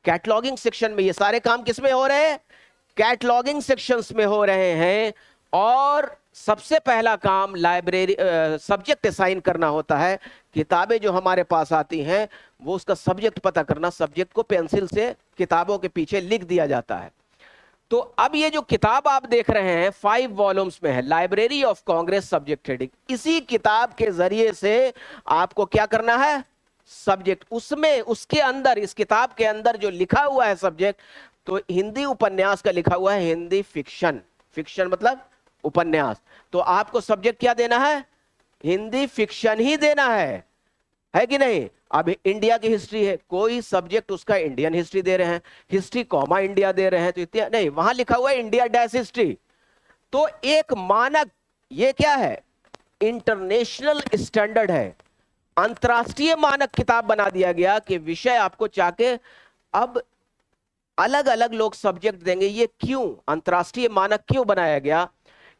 कैटलॉगिंग सेक्शन में, ये सारे काम किसमें हो रहे हैं? कैटलॉगिंग सेक्शंस में हो रहे हैं। और सबसे पहला काम लाइब्रेरी सब्जेक्ट असाइन करना होता है। किताबें जो हमारे पास आती हैं वो उसका सब्जेक्ट पता करना, सब्जेक्ट को पेंसिल से किताबों के पीछे लिख दिया जाता है। तो अब ये जो किताब आप देख रहे हैं 5 वॉल्यूम्स में है, library of Congress subject heading. इसी किताब के जरिए से आपको क्या करना है? सब्जेक्ट, उसमें उसके अंदर, इस किताब के अंदर जो लिखा हुआ है सब्जेक्ट, तो हिंदी उपन्यास का लिखा हुआ है हिंदी फिक्शन। फिक्शन मतलब उपन्यास, तो आपको सब्जेक्ट क्या देना है? हिंदी फिक्शन ही देना है कि नहीं? अब इंडिया की हिस्ट्री है, कोई सब्जेक्ट उसका इंडियन हिस्ट्री दे रहे हैं, हिस्ट्री कॉमा इंडिया दे रहे हैं, तो इतना नहीं, वहां लिखा हुआ है इंडिया डैश हिस्ट्री। तो एक मानक, ये क्या है? इंटरनेशनल स्टैंडर्ड है, अंतरराष्ट्रीय मानक किताब बना दिया गया कि विषय आपको चाहे अब अलग अलग लोग सब्जेक्ट देंगे। ये क्यों अंतरराष्ट्रीय मानक क्यों बनाया गया?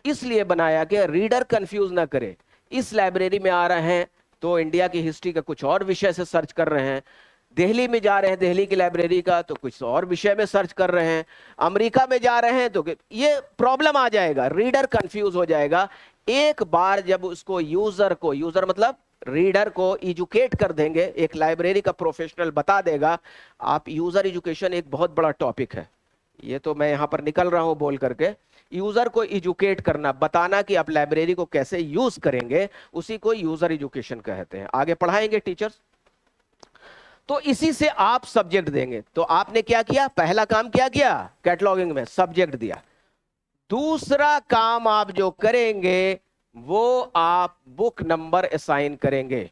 इसलिए बनाया गया रीडर कंफ्यूज ना करे। इस लाइब्रेरी में आ रहे हैं तो इंडिया की हिस्ट्री का कुछ और विषय से सर्च कर रहे हैं, दिल्ली में जा रहे हैं दिल्ली की लाइब्रेरी का तो कुछ और विषय में सर्च कर रहे हैं, अमेरिका में जा रहे हैं तो ये प्रॉब्लम आ जाएगा, रीडर कंफ्यूज हो जाएगा। एक बार जब उसको यूजर मतलब रीडर को एजुकेट कर देंगे, एक लाइब्रेरी का प्रोफेशनल बता देगा। आप यूजर एजुकेशन एक बहुत बड़ा टॉपिक है, ये तो मैं यहां पर निकल रहा हूं बोल करके। यूजर को एजुकेट करना, बताना कि आप लाइब्रेरी को कैसे यूज करेंगे, उसी को यूजर एजुकेशन कहते हैं। आगे पढ़ाएंगे टीचर्स, तो इसी से आप सब्जेक्ट देंगे। तो आपने क्या किया? पहला काम क्या किया? कैटलॉगिंग में सब्जेक्ट दिया। दूसरा काम आप जो करेंगे वो आप बुक नंबर असाइन करेंगे।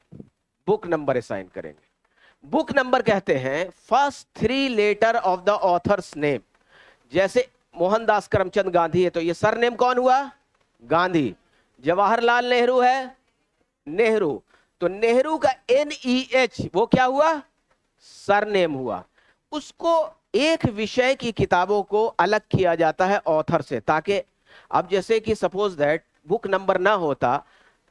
बुक नंबर असाइन करेंगे। बुक नंबर कहते हैं first 3 letter of the authors name. जैसे मोहनदास करमचंद गांधी है तो ये सरनेम कौन हुआ? गांधी। जवाहरलाल नेहरू है, नेहरू, तो नेहरू का NEH वो क्या हुआ? सरनेम हुआ। उसको एक विषय की किताबों को अलग किया जाता है ऑथर से, ताकि अब जैसे कि सपोज दैट बुक नंबर ना होता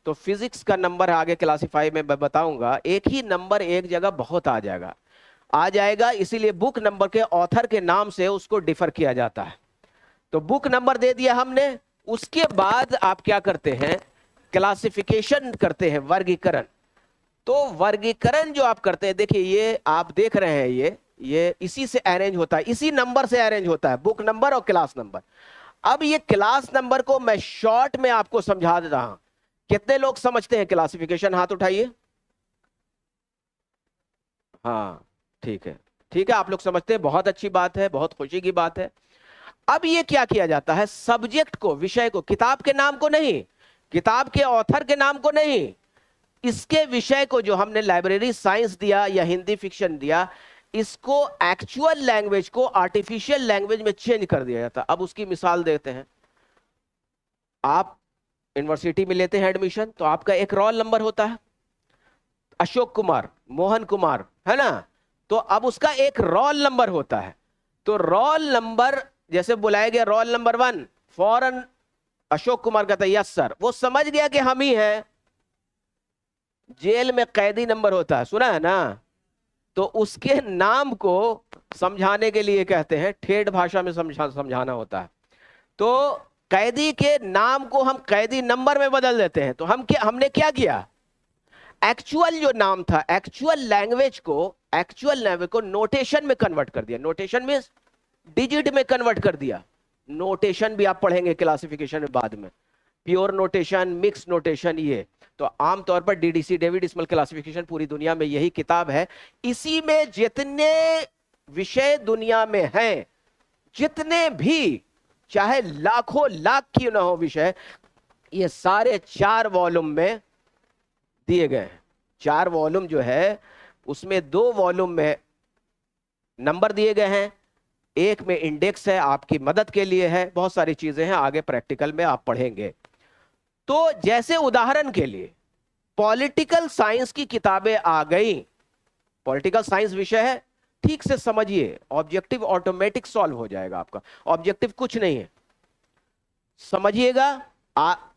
तो फिजिक्स का नंबर आगे क्लासिफाई में मैं बताऊंगा, एक ही नंबर एक जगह बहुत आ जाएगा, इसीलिए बुक नंबर के ऑथर के नाम से उसको डिफर किया जाता है। तो बुक नंबर दे दिया हमने। उसके बाद आप क्या करते हैं? क्लासिफिकेशन करते हैं, वर्गीकरण। तो वर्गीकरण जो आप करते हैं, देखिए ये आप देख रहे हैं, ये इसी से अरेंज होता है, इसी नंबर से अरेंज होता है, बुक नंबर और क्लास नंबर। अब ये क्लास नंबर को मैं शॉर्ट में आपको समझा दे रहा हूं। कितने लोग समझते हैं क्लासिफिकेशन? हाथ उठाइए। हाँ ठीक है, ठीक है, आप लोग समझते हैं, बहुत अच्छी बात है, बहुत खुशी की बात है। अब ये क्या किया जाता है? सब्जेक्ट को, विषय को, किताब के नाम को नहीं, किताब के ऑथर के नाम को नहीं, इसके विषय को जो हमने लाइब्रेरी साइंस दिया या हिंदी फिक्शन दिया, इसको एक्चुअल लैंग्वेज को आर्टिफिशियल लैंग्वेज में चेंज कर दिया जाता। अब उसकी मिसाल देते हैं। आप यूनिवर्सिटी में लेते हैं एडमिशन, तो आपका एक रोल नंबर होता है, अशोक कुमार, मोहन कुमार, है ना? तो अब उसका एक रोल नंबर होता है। तो रोल नंबर जैसे बुलाया गया, रोल नंबर 1, फौरन अशोक कुमार कहता है यस सर, वो समझ गया कि हम ही हैं। जेल में कैदी नंबर होता है, सुना है ना? तो उसके नाम को समझाने के लिए कहते हैं, ठेठ भाषा में समझाना होता है। तो कैदी के नाम को हम कैदी नंबर में बदल देते हैं। तो हमने क्या किया? एक्चुअल जो नाम था, एक्चुअल लैंग्वेज को नोटेशन में कन्वर्ट कर दिया। नोटेशन में डिजिट में कन्वर्ट कर दिया। नोटेशन भी आप पढ़ेंगे क्लासिफिकेशन में बाद में, प्योर नोटेशन, मिक्स नोटेशन, ये तो आमतौर पर DDC, डेविड डिसिमल क्लासिफिकेशन, पूरी दुनिया में यही किताब है। इसी में जितने विषय दुनिया में हैं, जितने भी, चाहे लाखों लाख क्यों ना हो विषय, ये सारे 4 वॉल्यूम में दिए गए हैं। 4 वॉल्यूम जो है उसमें 2 वॉल्यूम में नंबर दिए गए हैं, एक में इंडेक्स है, आपकी मदद के लिए है, बहुत सारी चीजें हैं, आगे प्रैक्टिकल में आप पढ़ेंगे। तो जैसे उदाहरण के लिए पॉलिटिकल साइंस की किताबें आ गई, पॉलिटिकल साइंस विषय है, ठीक से समझिए, ऑब्जेक्टिव ऑटोमेटिक सॉल्व हो जाएगा आपका, ऑब्जेक्टिव कुछ नहीं है, समझिएगा।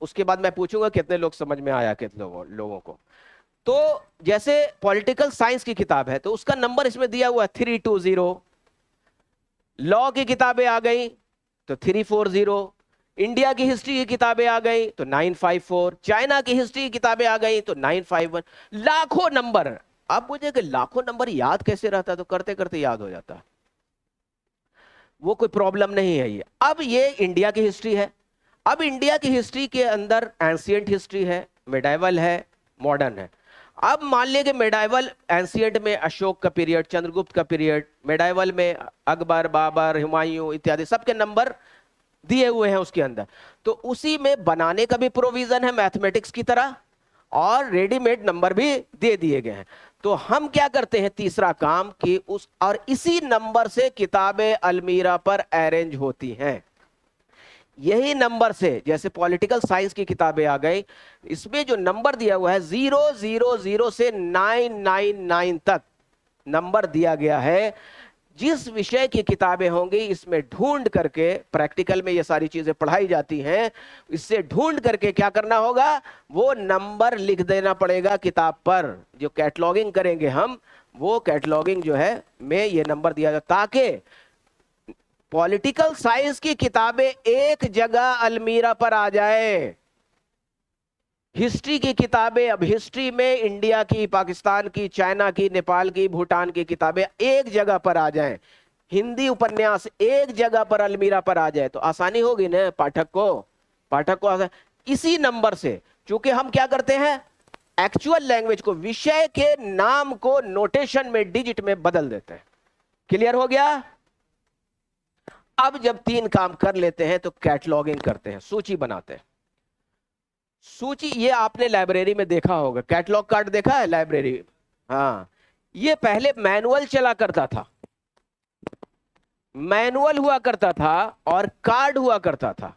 उसके बाद मैं पूछूंगा कितने लोग समझ में आया, कितने लोगों को। तो जैसे पॉलिटिकल साइंस की किताब है तो उसका नंबर इसमें दिया हुआ है 320, लॉ की किताबें आ गई तो 340, इंडिया की हिस्ट्री की किताबें आ गई तो 954, चाइना की हिस्ट्री की किताबें आ गई तो 951, लाखों नंबर। अब मुझे कि लाखों नंबर याद कैसे रहता है, तो करते करते याद हो जाता है, वो कोई प्रॉब्लम नहीं है ये। अब ये इंडिया की हिस्ट्री है, अब इंडिया की हिस्ट्री के अंदर एंशिएंट हिस्ट्री है, मिडाइवल है, मॉडर्न है। अब मान लिया कि मिडाइवल एंशिएंट में अशोक का पीरियड, चंद्रगुप्त का पीरियड, मिडाइवल में अकबर, बाबर, हुमायूं इत्यादि सबके नंबर दिए हुए हैं उसके अंदर। तो उसी में बनाने का भी प्रोविजन है मैथमेटिक्स की तरह, और रेडीमेड नंबर भी दे दिए गए हैं। तो हम क्या करते हैं, तीसरा काम कि उस और इसी नंबर से किताबें अलमीरा पर अरेंज होती हैं। यही नंबर से, जैसे पॉलिटिकल साइंस की किताबें आ गई, इसमें जो नंबर दिया हुआ है 000 से 999 तक नंबर दिया गया है। जिस विषय की किताबें होंगी इसमें ढूंढ करके, प्रैक्टिकल में ये सारी चीजें पढ़ाई जाती हैं, इससे ढूंढ करके क्या करना होगा, वो नंबर लिख देना पड़ेगा किताब पर। जो कैटलॉगिंग करेंगे हम, वो कैटलॉगिंग जो है में ये नंबर दिया जाए, ताकि पॉलिटिकल साइंस की किताबें एक जगह अलमीरा पर आ जाए। हिस्ट्री की किताबें, अब हिस्ट्री में इंडिया की, पाकिस्तान की, चाइना की, नेपाल की, भूटान की किताबें एक जगह पर आ जाएं। हिंदी उपन्यास एक जगह पर अलमीरा पर आ जाए तो आसानी होगी ना पाठक को इसी नंबर से। चूंकि हम क्या करते हैं, एक्चुअल लैंग्वेज को, विषय के नाम को नोटेशन में, डिजिट में बदल देते हैं। क्लियर हो गया? अब जब 3 काम कर लेते हैं तो कैटलॉगिंग करते हैं, सूची बनाते हैं। सूची ये आपने लाइब्रेरी में देखा होगा, कैटलॉग कार्ड देखा है लाइब्रेरी? हाँ, ये पहले मैनुअल चला करता था, मैनुअल हुआ करता था और कार्ड हुआ करता था,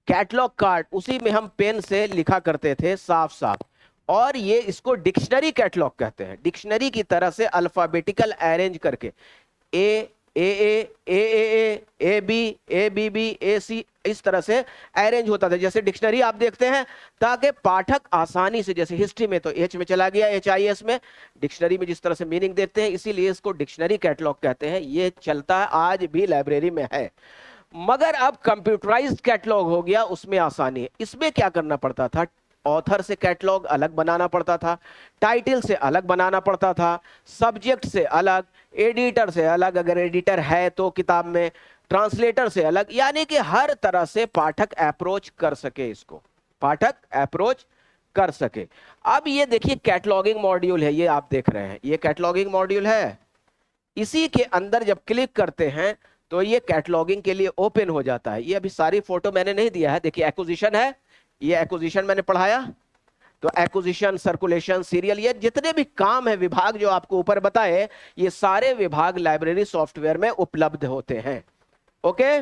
कैटलॉग कार्ड। उसी में हम पेन से लिखा करते थे साफ साफ, और ये इसको डिक्शनरी कैटलॉग कहते हैं। डिक्शनरी की तरह से अल्फाबेटिकल अरेंज करके A B, A B B, A C, इस तरह से अरेंज होता था, जैसे डिक्शनरी आप देखते हैं, ताकि पाठक आसानी से, जैसे हिस्ट्री में तो एच में चला गया, HIS में, डिक्शनरी में जिस तरह से मीनिंग देते हैं, इसीलिए इसको डिक्शनरी कैटलॉग कहते हैं। ये चलता है, आज भी लाइब्रेरी में है। मगर अब कंप्यूटराइज्ड कैटलॉग हो गया, उसमें आसानी है। इसमें क्या करना पड़ता था, ऑथर से कैटलॉग अलग बनाना पड़ता था, टाइटल से अलग बनाना पड़ता था, सब्जेक्ट से अलग, एडिटर से अलग, अगर एडिटर है तो किताब में, ट्रांसलेटर से अलग, यानी कि हर तरह से पाठक अप्रोच कर सके, इसको पाठक अप्रोच कर सके। अब ये देखिए कैटलॉगिंग मॉड्यूल है, ये आप देख रहे हैं, ये कैटलॉगिंग मॉड्यूल है। इसी के अंदर जब क्लिक करते हैं तो ये कैटलॉगिंग के लिए ओपन हो जाता है। ये अभी सारी फोटो मैंने नहीं दिया है, देखिए एक्विजिशन है, ये एक्विजिशन मैंने पढ़ाया, तो एक्विजिशन, सर्कुलेशन, सीरियल, ये जितने भी काम है विभाग जो आपको ऊपर बताए, ये सारे विभाग लाइब्रेरी सॉफ्टवेयर में उपलब्ध होते हैं। ओके,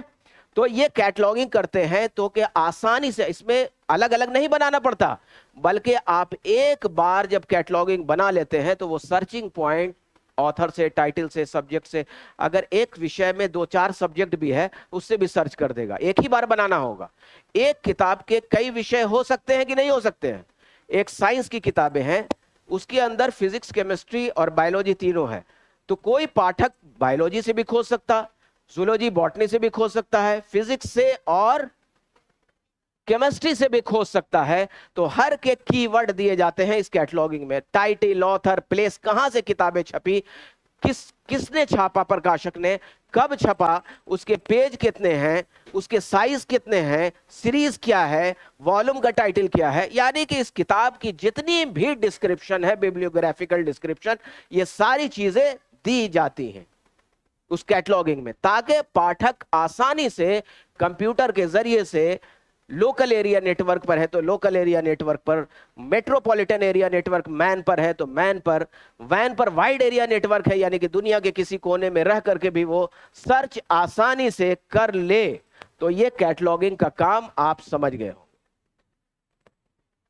तो ये कैटलॉगिंग करते हैं तो कि आसानी से, इसमें अलग अलग नहीं बनाना पड़ता, बल्कि आप एक बार जब कैटलॉगिंग बना लेते हैं तो वो सर्चिंग पॉइंट, ऑथर से, टाइटल से, सब्जेक्ट से, अगर एक विषय में 2-4 सब्जेक्ट भी है उससे भी सर्च कर देगा। एक ही बार बनाना होगा। एक किताब के कई विषय हो सकते हैं कि नहीं हो सकते हैं। एक साइंस की किताबें हैं, उसके अंदर फिजिक्स, केमिस्ट्री और बायोलॉजी तीनों है, तो कोई पाठक बायोलॉजी से भी खोज सकता, जूलॉजी, बॉटनी से भी खोज सकता है, फिजिक्स से और केमिस्ट्री से भी खोज सकता है। तो हर के कीवर्ड दिए जाते हैं इस कैटलॉगिंग में, टाइटल, ऑथर, प्लेस, कहां से किताबें छपी, किसने छापा, प्रकाशक ने, कब छपा, उसके पेज कितने हैं, उसके साइज कितने हैं, सीरीज क्या है, वॉल्यूम का टाइटल क्या है, यानी कि इस किताब की जितनी भी डिस्क्रिप्शन है, बिब्लियोग्राफिकल डिस्क्रिप्शन, ये सारी चीजें दी जाती हैं उस कैटलॉगिंग में, ताकि पाठक आसानी से कंप्यूटर के जरिए से लोकल एरिया नेटवर्क पर है तो लोकल एरिया नेटवर्क पर, मेट्रोपॉलिटन एरिया नेटवर्क मैन पर है तो मैन पर, वैन पर वाइड एरिया नेटवर्क है, यानी कि दुनिया के किसी कोने में रह करके भी वो सर्च आसानी से कर ले। तो ये कैटलॉगिंग का काम आप समझ गए हो।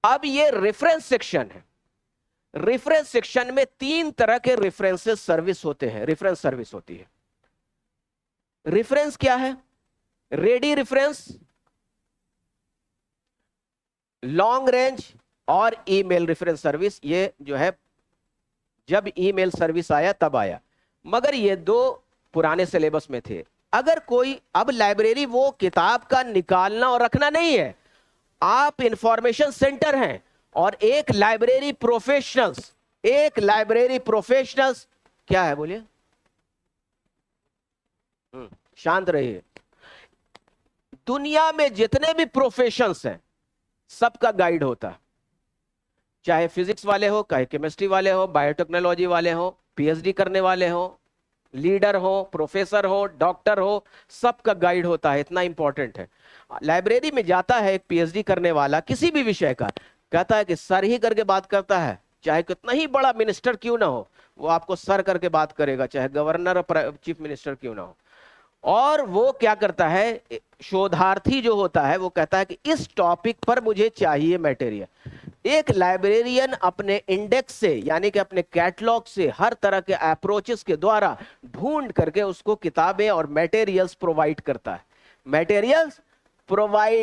अब ये रेफरेंस सेक्शन है। रेफरेंस सेक्शन में 3 तरह के रेफरेंसेस सर्विस होते हैं, रेफरेंस सर्विस होती है। रेफरेंस क्या है? रेडी रेफरेंस, लॉन्ग रेंज और ईमेल रेफरेंस सर्विस। ये जो है जब ईमेल सर्विस आया तब आया, मगर ये 2 पुराने सिलेबस में थे। अगर कोई, अब लाइब्रेरी वो किताब का निकालना और रखना नहीं है, आप इंफॉर्मेशन सेंटर हैं और एक लाइब्रेरी प्रोफेशनल्स क्या है बोलिए, शांत रहिए। दुनिया में जितने भी प्रोफेशंस हैं सबका गाइड होता है, चाहे फिजिक्स वाले हो, चाहे केमिस्ट्री वाले हो, बायोटेक्नोलॉजी वाले हो, पीएचडी करने वाले हो, लीडर हो, प्रोफेसर हो, डॉक्टर हो, सबका गाइड होता है। इतना इंपॉर्टेंट है। लाइब्रेरी में जाता है एक पीएचडी करने वाला किसी भी विषय का, कहता है कि सर ही करके बात करता है, चाहे कितना ही बड़ा मिनिस्टर क्यों ना हो, वो आपको सर करके बात करेगा, चाहे गवर्नर और चीफ मिनिस्टर क्यों ना हो। और वो क्या करता है, शोधार्थी जो होता है वो कहता है कि इस टॉपिक पर मुझे चाहिए मटेरियल। एक लाइब्रेरियन अपने इंडेक्स से, यानी कि अपने कैटलॉग से, हर तरह के अप्रोचेस के द्वारा ढूंढ करके उसको किताबें और मटेरियल्स प्रोवाइड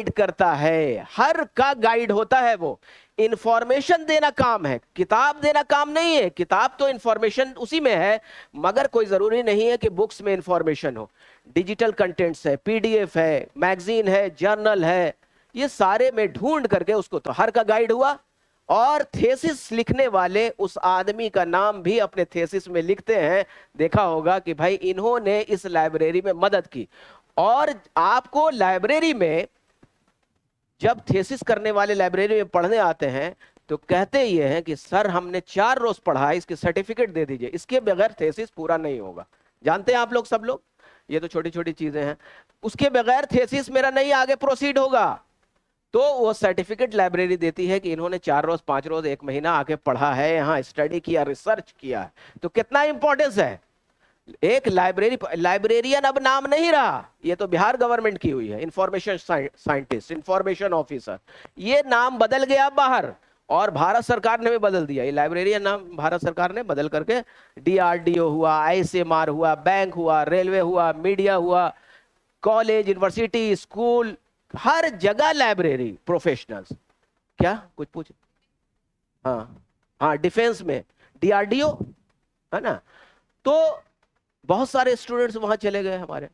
करता है। हर का गाइड होता है वो। इंफॉर्मेशन देना काम है, किताब देना काम नहीं है। किताब तो इंफॉर्मेशन उसी में है, मगर कोई जरूरी नहीं है कि बुक्स में इंफॉर्मेशन हो। डिजिटल कंटेंट्स है, पीडीएफ है, मैगजीन है, जर्नल है, ये सारे में ढूंढ करके उसको, तो हर का गाइड हुआ। और थेसिस लिखने वाले उस आदमी का नाम भी अपने थेसिस में लिखते हैं। देखा होगा कि भाई इन्होंने इस लाइब्रेरी में मदद की। और आपको लाइब्रेरी में जब थेसिस करने वाले लाइब्रेरी में पढ़ने आते हैं तो कहते ये हैं कि सर हमने 4 रोज पढ़ा है, इसकी सर्टिफिकेट दे दीजिए, इसके बगैर थेसिस पूरा नहीं होगा। जानते हैं आप लोग, सब लोग, ये तो छोटी छोटी चीजें हैं। उसके बगैर थेसिस मेरा नहीं आगे प्रोसीड होगा। तो वो सर्टिफिकेट लाइब्रेरी देती है कि इन्होंने 4 रोज, 5 रोज, 1 महीना आके पढ़ा है, यहाँ स्टडी किया, रिसर्च किया है। तो कितना इंपॉर्टेंस है। एक लाइब्रेरियन अब नाम नहीं रहा, ये तो बिहार गवर्नमेंट की हुई है, इंफॉर्मेशन साइंटिस्ट, इंफॉर्मेशन ऑफिसर, ये नाम बदल गया बाहर। और भारत सरकार ने भी बदल दिया ये लाइब्रेरियन नाम, भारत सरकार ने बदल करके डीआरडीओ हुआ, आईसीएमआर हुआ, बैंक हुआ, रेलवे हुआ, मीडिया हुआ, कॉलेज, यूनिवर्सिटी, स्कूल, हर जगह लाइब्रेरी प्रोफेशनल्स। क्या कुछ पूछ? हाँ, डिफेंस में डीआरडीओ है ना। तो बहुत सारे स्टूडेंट्स वहां चले गए हमारे।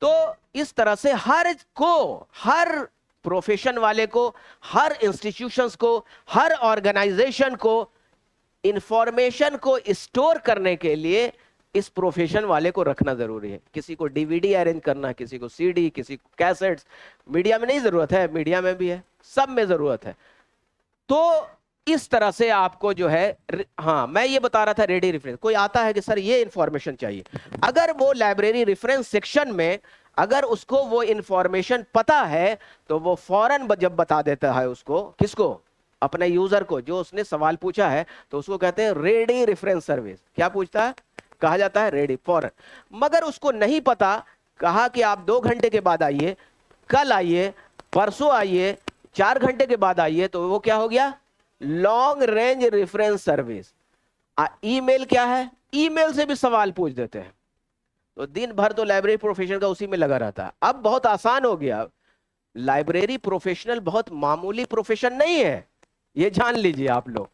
तो इस तरह से हर प्रोफेशन वाले को, हर इंस्टीट्यूशंस को, हर ऑर्गेनाइजेशन को इंफॉर्मेशन को स्टोर करने के लिए इस प्रोफेशन वाले को रखना जरूरी है। किसी को डीवीडी अरेंज करना, किसी को सीडी, किसी को कैसेट्स। मीडिया में नहीं जरूरत है, मीडिया में भी है, सब में जरूरत है। तो इस तरह से आपको जो है, हाँ मैं ये बता रहा था रेडी रेफरेंस। कोई आता है कि सर ये इंफॉर्मेशन चाहिए, अगर वो लाइब्रेरी रेफरेंस सेक्शन में अगर उसको वो इंफॉर्मेशन पता है तो वो फौरन जब बता देता है उसको, किसको, अपने यूजर को, जो उसने सवाल पूछा है, तो उसको कहते हैं रेडी रेफरेंस सर्विस। क्या पूछता है? कहा जाता है रेडी, फौरन। मगर उसको नहीं पता, कहा कि आप 2 घंटे के बाद आइए, कल आइए, परसों आइए, 4 घंटे के बाद आइए, तो वो क्या हो गया? Long range reference service. Email क्या है? ईमेल से भी सवाल पूछ देते हैं। तो दिन भर तो लाइब्रेरी प्रोफेशनल का उसी में लगा रहता है। अब बहुत आसान हो गया। लाइब्रेरी प्रोफेशनल बहुत मामूली प्रोफेशन नहीं है, ये जान लीजिए आप लोग।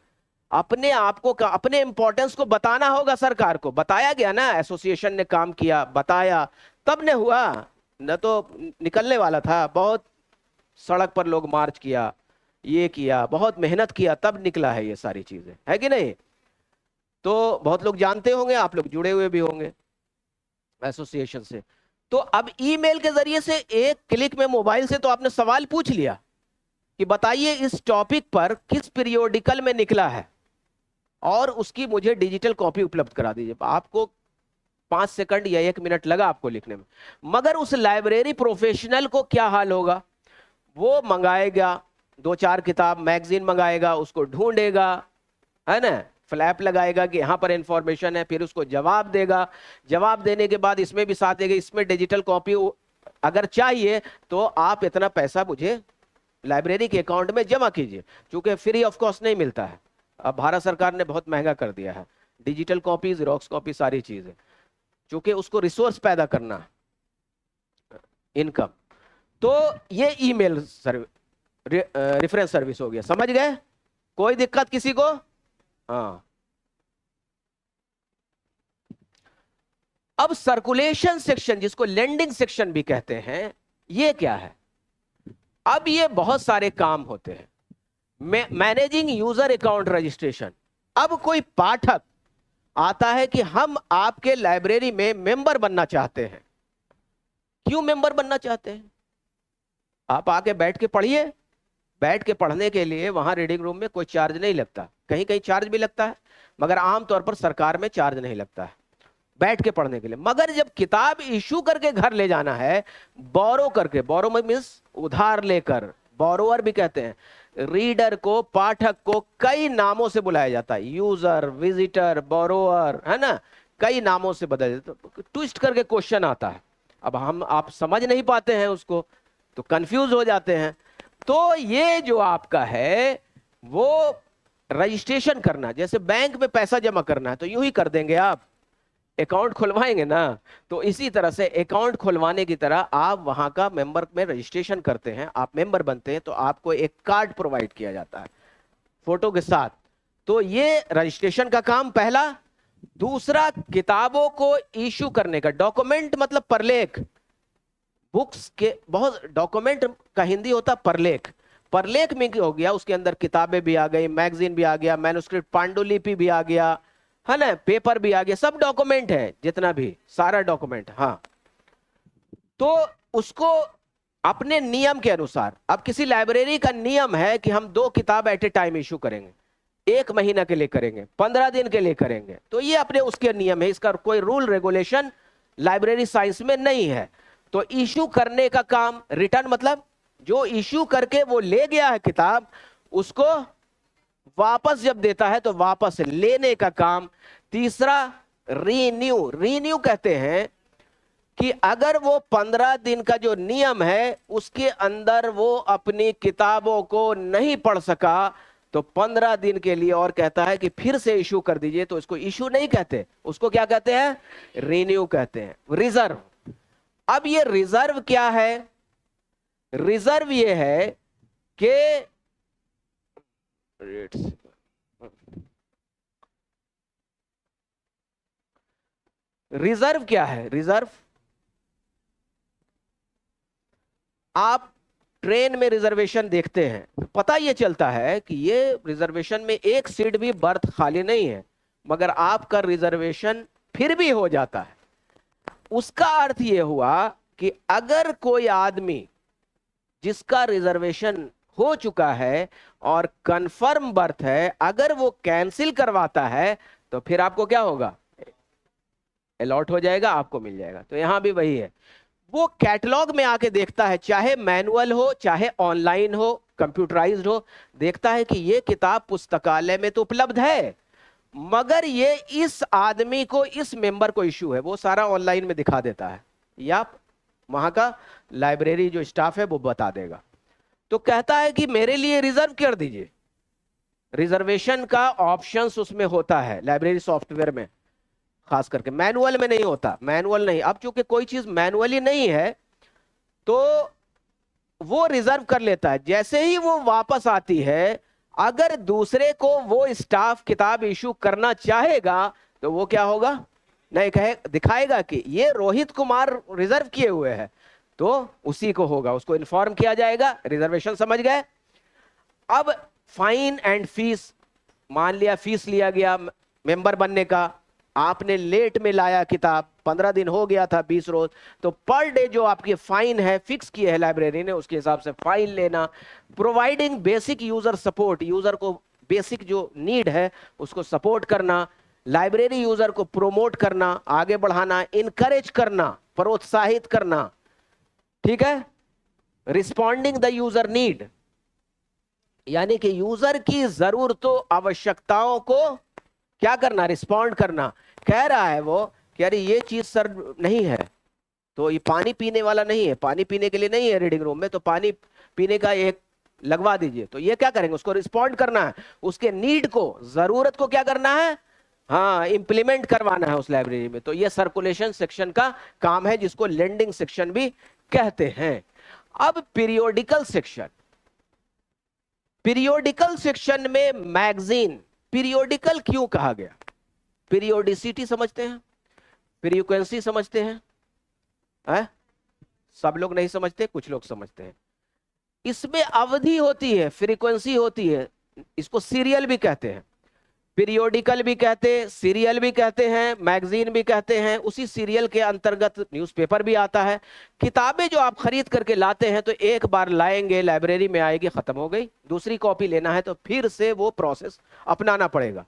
अपने आप को, अपने इंपॉर्टेंस को बताना होगा सरकार को। बताया गया ना, एसोसिएशन ने काम किया, बताया, तब ने हुआ, न तो निकलने वाला था। बहुत सड़क पर लोग मार्च किया, ये किया, बहुत मेहनत किया, तब निकला है ये सारी चीजें, है कि नहीं? तो बहुत लोग जानते होंगे, आप लोग जुड़े हुए भी होंगे एसोसिएशन से। तो अब ईमेल के जरिए से एक क्लिक में मोबाइल से तो आपने सवाल पूछ लिया कि बताइए इस टॉपिक पर किस पीरियोडिकल में निकला है, और उसकी मुझे डिजिटल कॉपी उपलब्ध करा दीजिए। आपको 5 सेकंड या 1 मिनट लगा आपको लिखने में। मगर उस लाइब्रेरी प्रोफेशनल को क्या हाल होगा? वो मंगाएगा 2-4 किताब, मैगजीन मंगाएगा, उसको ढूंढेगा, है ना, फ्लैप लगाएगा कि यहाँ पर इंफॉर्मेशन है, फिर उसको जवाब देगा। जवाब देने के बाद इसमें भी साथ देगा, इसमें डिजिटल कॉपी अगर चाहिए तो आप इतना पैसा मुझे लाइब्रेरी के अकाउंट में जमा कीजिए, क्योंकि फ्री ऑफ कॉस्ट नहीं मिलता है। अब भारत सरकार ने बहुत महंगा कर दिया है डिजिटल कॉपी, जेरोक्स कॉपी, सारी चीजें, क्योंकि उसको रिसोर्स पैदा करना, इनकम। तो ये ईमेल रेफरेंस सर्विस हो गया, समझ गए? कोई दिक्कत किसी को? हाँ। अब सर्कुलेशन सेक्शन, जिसको लेंडिंग सेक्शन भी कहते हैं, ये क्या है? अब ये बहुत सारे काम होते हैं। Managing user account registration. अब कोई पाठक आता है कि हम आपके लाइब्रेरी में मेंबर बनना चाहते हैं। क्यों मेंबर बनना चाहते हैं? आप आके बैठ के पढ़िए। बैठ के पढ़ने के लिए वहां रीडिंग रूम में कोई चार्ज नहीं लगता, कहीं कहीं चार्ज भी लगता है, मगर आमतौर पर सरकार में चार्ज नहीं लगता है बैठ के पढ़ने के लिए। मगर जब किताब इशू करके घर ले जाना है, बोरो करके, बोरो मीन्स उधार लेकर, बोरोअर भी कहते हैं, रीडर को, पाठक को कई नामों से बुलाया जाता है, यूजर, विजिटर, बोरोअर, है ना, कई नामों से बदल जाता, ट्विस्ट करके क्वेश्चन आता है। अब आप समझ नहीं पाते हैं उसको, तो कंफ्यूज हो जाते हैं। तो ये जो आपका है वो रजिस्ट्रेशन करना, जैसे बैंक में पैसा जमा करना है तो यूं ही कर देंगे, आप अकाउंट खुलवाएंगे ना, तो इसी तरह से अकाउंट खुलवाने की तरह आप वहां का मेंबर में रजिस्ट्रेशन करते हैं, आप मेंबर बनते हैं, तो आपको एक कार्ड प्रोवाइड किया जाता है फोटो के साथ। तो ये रजिस्ट्रेशन का काम पहला। दूसरा, किताबों को इशू करने का, डॉक्यूमेंट मतलब परलेख, बुक्स के बहुत डॉक्यूमेंट का हिंदी होता परलेख। परलेख में हो गया, उसके अंदर किताबें भी आ गई, मैगजीन भी आ गया, मैन्युस्क्रिप्ट, पांडुलिपि भी आ गया, है ना, पेपर भी आ गया, सब डॉक्यूमेंट है, जितना भी सारा डॉक्यूमेंट। हाँ, तो उसको अपने नियम के अनुसार, अब किसी लाइब्रेरी का नियम है कि हम 2 किताब एट ए टाइम इशू करेंगे, 1 महीना के लिए करेंगे, 15 दिन के लिए करेंगे, तो ये अपने उसके नियम है, इसका कोई रूल रेगुलेशन लाइब्रेरी साइंस में नहीं है। तो इशू करने का काम, रिटर्न मतलब जो इशू करके वो ले गया है किताब, उसको वापस जब देता है तो वापस लेने का काम। तीसरा, रीन्यू। रीन्यू कहते हैं कि अगर वो 15 दिन का जो नियम है उसके अंदर वो अपनी किताबों को नहीं पढ़ सका, तो 15 दिन के लिए और कहता है कि फिर से इशू कर दीजिए, तो इसको इशू नहीं कहते, उसको क्या कहते हैं? रीन्यू कहते हैं। रिजर्व। अब ये रिजर्व क्या है? रिजर्व ये है कि रिजर्व क्या है? रिजर्व, आप ट्रेन में रिजर्वेशन देखते हैं तो पता ये चलता है कि ये रिजर्वेशन में एक सीट भी बर्थ खाली नहीं है, मगर आपका रिजर्वेशन फिर भी हो जाता है। उसका अर्थ ये हुआ कि अगर कोई आदमी जिसका रिजर्वेशन हो चुका है और कंफर्म बर्थ है, अगर वो कैंसिल करवाता है तो फिर आपको क्या होगा? अलॉट हो जाएगा, आपको मिल जाएगा। तो यहां भी वही है, वो कैटलॉग में आके देखता है, चाहे मैनुअल हो चाहे ऑनलाइन हो, कंप्यूटराइज्ड हो, देखता है कि ये किताब पुस्तकालय में तो उपलब्ध है, मगर ये इस आदमी को, इस मेंबर को इशू है, वो सारा ऑनलाइन में दिखा देता है, या वहां का लाइब्रेरी जो स्टाफ है वो बता देगा। तो कहता है कि मेरे लिए रिजर्व कर दीजिए। रिजर्वेशन का ऑप्शंस उसमें होता है लाइब्रेरी सॉफ्टवेयर में, खास करके मैनुअल में नहीं होता। मैनुअल नहीं, अब चूंकि कोई चीज मैनुअली नहीं है तो वो रिजर्व कर लेता है। जैसे ही वो वापस आती है, अगर दूसरे को वो स्टाफ किताब इशू करना चाहेगा तो वो क्या होगा? नहीं कहे, दिखाएगा कि ये रोहित कुमार रिजर्व किए हुए हैं, तो उसी को होगा, उसको इन्फॉर्म किया जाएगा। रिजर्वेशन समझ गए? अब फाइन एंड फीस, मान लिया फीस लिया गया मेंबर बनने का, आपने लेट में लाया किताब, 15 दिन हो गया था, 20 रोज, तो पर डे जो आपकी फाइन है फिक्स की है लाइब्रेरी ने, उसके हिसाब से फाइन लेना। Providing basic user support, user को बेसिक जो नीड है उसको सपोर्ट करना। लाइब्रेरी यूजर को प्रोमोट करना, आगे बढ़ाना, इनकरेज करना, प्रोत्साहित करना, ठीक है। रिस्पॉन्डिंग द यूजर नीड, यानी कि यूजर की जरूरतों आवश्यकताओं को क्या करना, रिस्पॉन्ड करना। कह रहा है वो कि अरे ये चीज सर नहीं है, तो ये पानी पीने वाला नहीं है, पानी पीने के लिए नहीं है रीडिंग रूम में, तो पानी पीने का एक लगवा दीजिए। तो ये क्या करेंगे, उसको रिस्पॉन्ड करना है, उसके नीड को, जरूरत को क्या करना है, हाँ इंप्लीमेंट करवाना है उस लाइब्रेरी में। तो ये सर्कुलेशन सेक्शन का काम है, जिसको लेंडिंग सेक्शन भी कहते हैं। अब पीरियोडिकल सेक्शन, पीरियोडिकल सेक्शन में मैगजीन, पीरियोडिकल क्यों कहा गया, पीरियोडिसिटी समझते हैं, फ्रीक्वेंसी समझते हैं, है? सब लोग नहीं समझते, कुछ लोग समझते हैं। इसमें अवधि होती है, फ्रीक्वेंसी होती है, इसको सीरियल भी कहते हैं, पीरियोडिकल भी कहते हैं, सीरियल भी कहते हैं, मैगजीन भी कहते हैं। उसी सीरियल के अंतर्गत न्यूज़पेपर भी आता है। किताबें जो आप खरीद करके लाते हैं तो एक बार लाएंगे, लाइब्रेरी में आएगी, खत्म हो गई, दूसरी कॉपी लेना है तो फिर से वो प्रोसेस अपनाना पड़ेगा।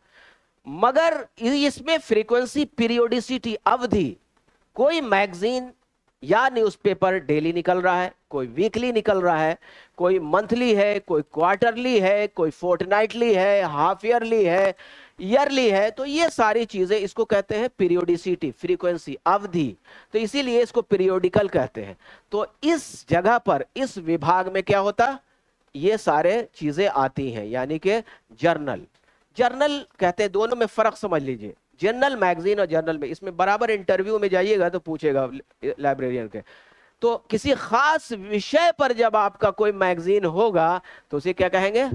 मगर इसमें फ्रीक्वेंसी, पीरियोडिसिटी, अवधि, कोई मैगजीन या न्यूज़पेपर डेली निकल रहा है, कोई वीकली निकल रहा है, कोई मंथली है, कोई क्वार्टरली है, कोई फोर्टनाइटली है, हाफ ईयरली है, ईयरली है। तो ये सारी चीजें इसको कहते हैं पीरियोडिसिटी, फ्रीक्वेंसी, अवधि। तो इसीलिए इसको पीरियोडिकल कहते हैं। तो इस जगह पर, इस विभाग में क्या होता, ये सारे चीजें आती हैं, यानी कि जर्नल, जर्नल कहते हैं। दोनों में फर्क समझ लीजिए, जर्नल मैगजीन और जर्नल में, इसमें बराबर इंटरव्यू में जाइएगा तो पूछेगा लाइब्रेरियन के। तो किसी खास विषय पर जब आपका कोई मैगजीन होगा तो उसे क्या कहेंगे,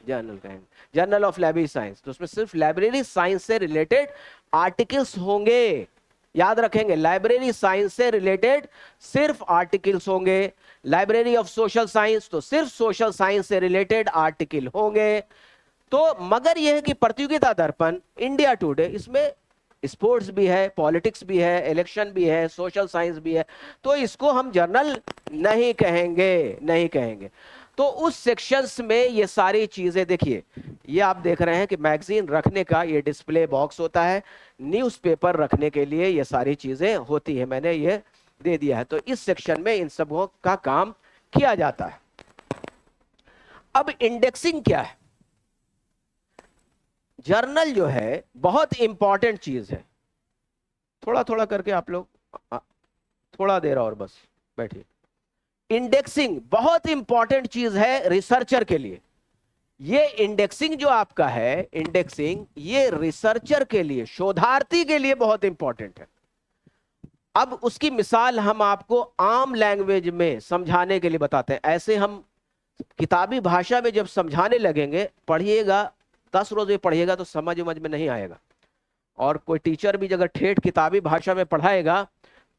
जर्नल कहेंगे, जर्नल ऑफ लाइब्रेरी साइंस। तो उसमें सिर्फ लाइब्रेरी साइंस से रिलेटेड आर्टिकल्स होंगे, याद रखेंगे, लाइब्रेरी साइंस से रिलेटेड सिर्फ आर्टिकल्स होंगे। लाइब्रेरी ऑफ सोशल साइंस तो सिर्फ सोशल साइंस से रिलेटेड आर्टिकल होंगे। तो मगर यह है कि प्रतियोगिता दर्पण, इंडिया टुडे, इसमें स्पोर्ट्स भी है, पॉलिटिक्स भी है, इलेक्शन भी है, सोशल साइंस भी है, तो इसको हम जर्नल नहीं कहेंगे, नहीं कहेंगे। तो उस सेक्शंस में ये सारी चीजें देखिए, ये आप देख रहे हैं कि मैगजीन रखने का ये डिस्प्ले बॉक्स होता है, न्यूज़पेपर रखने के लिए ये सारी चीजें होती है, मैंने ये दे दिया है। तो इस सेक्शन में इन सबों का काम किया जाता है। अब इंडेक्सिंग क्या है, जर्नल जो है बहुत इंपॉर्टेंट चीज है। थोड़ा थोड़ा करके आप लोग, थोड़ा देर और बस बैठिए। इंडेक्सिंग बहुत इंपॉर्टेंट चीज है रिसर्चर के लिए। ये इंडेक्सिंग जो आपका है, इंडेक्सिंग, ये रिसर्चर के लिए, शोधार्थी के लिए बहुत इंपॉर्टेंट है। अब उसकी मिसाल हम आपको आम लैंग्वेज में समझाने के लिए बताते हैं। ऐसे हम किताबी भाषा में जब समझाने लगेंगे, पढ़िएगा, 10 रोज में पढ़िएगा तो समझ में नहीं आएगा। और कोई टीचर भी अगर ठेठ किताबी भाषा में पढ़ाएगा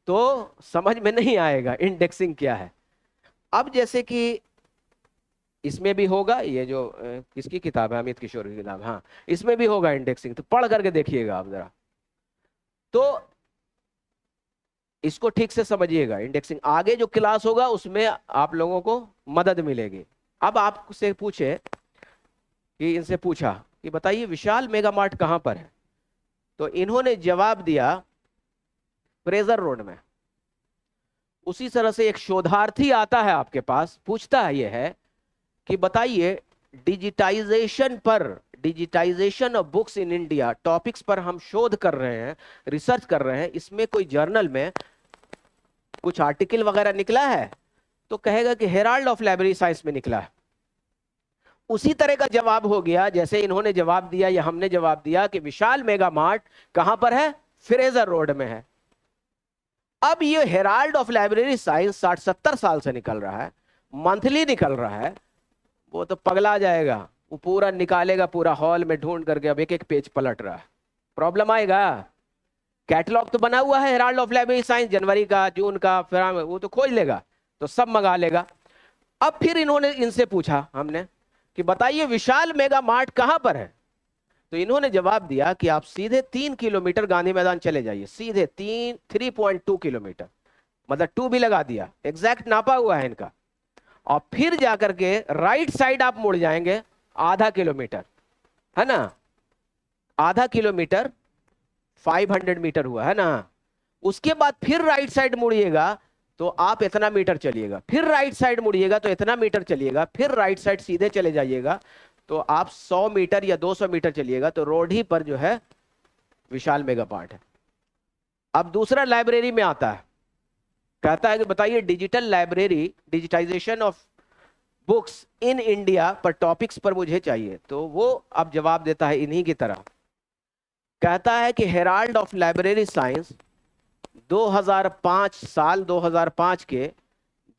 तो समझ में नहीं आएगा इंडेक्सिंग क्या है। अब जैसे कि इसमें भी होगा, ये जो किसकी किताब है, अमित किशोर की किताब, हाँ, इसमें भी होगा इंडेक्सिंग, तो पढ़ करके देखिएगा आप जरा, तो इसको ठीक से समझिएगा। इंडेक्सिंग आगे जो क्लास होगा उसमें आप लोगों को मदद मिलेगी। अब आपसे पूछे कि, इनसे पूछा कि बताइए विशाल मेगा मार्ट कहां पर है, तो इन्होंने जवाब दिया फ्रेजर रोड में। उसी तरह से एक शोधार्थी आता है आपके पास, पूछता है ये है कि बताइए डिजिटाइजेशन पर, digitization of books in India topics पर हम शोध कर रहे हैं, रिसर्च कर रहे हैं, इसमें कोई जर्नल में कुछ आर्टिकल वगैरह निकला है, तो कहेगा कि हेराल्ड ऑफ लाइब्रेरी साइंस में निकला है। उसी तरह का जवाब हो गया जैसे इन्होंने जवाब दिया या हमने जवाब दिया कि विशाल मेगा मार्ट कहां पर है, फ्रेजर रोड में है। अब ये हेराल्ड ऑफ लाइब्रेरी साइंस 60-70 साल से निकल रहा है, मंथली निकल रहा है, वो तो पगला जाएगा, वो पूरा निकालेगा, पूरा हॉल में ढूंढ करके अब एक एक पेज पलट रहा है, प्रॉब्लम आएगा। कैटलॉग तो बना हुआ है हेराल्ड ऑफ लाइब्रेरी साइंस, जनवरी का, जून का, फिर वो तो खोज लेगा, तो सब मंगा लेगा। अब फिर इन्होंने, इनसे पूछा हमने कि बताइए विशाल मेगा मार्ट कहां पर है, तो इन्होंने जवाब दिया कि आप सीधे 3 किलोमीटर गांधी मैदान चले जाइए, सीधे 3.2 किलोमीटर, मतलब 2 भी लगा दिया, एग्जैक्ट नापा हुआ है इनका। और फिर जाकर के राइट साइड आप मुड़ जाएंगे, आधा किलोमीटर, है ना, आधा किलोमीटर 500 मीटर हुआ, है ना। उसके बाद फिर राइट साइड मुड़िएगा तो आप इतना मीटर चलिएगा, फिर राइट साइड मुड़िएगा तो इतना मीटर चलिएगा, फिर राइट साइड सीधे चले जाइएगा तो आप 100 मीटर या 200 मीटर चलिएगा तो रोड ही पर जो है विशाल मेगा पार्ट है। अब दूसरा लाइब्रेरी में आता है, कहता है कि बताइए digital library, digitization of books in India पर टॉपिक्स पर मुझे चाहिए। तो वो अब जवाब देता है इन्हीं की तरह, कहता है कि हेराल्ड ऑफ लाइब्रेरी साइंस 2005 साल 2005 के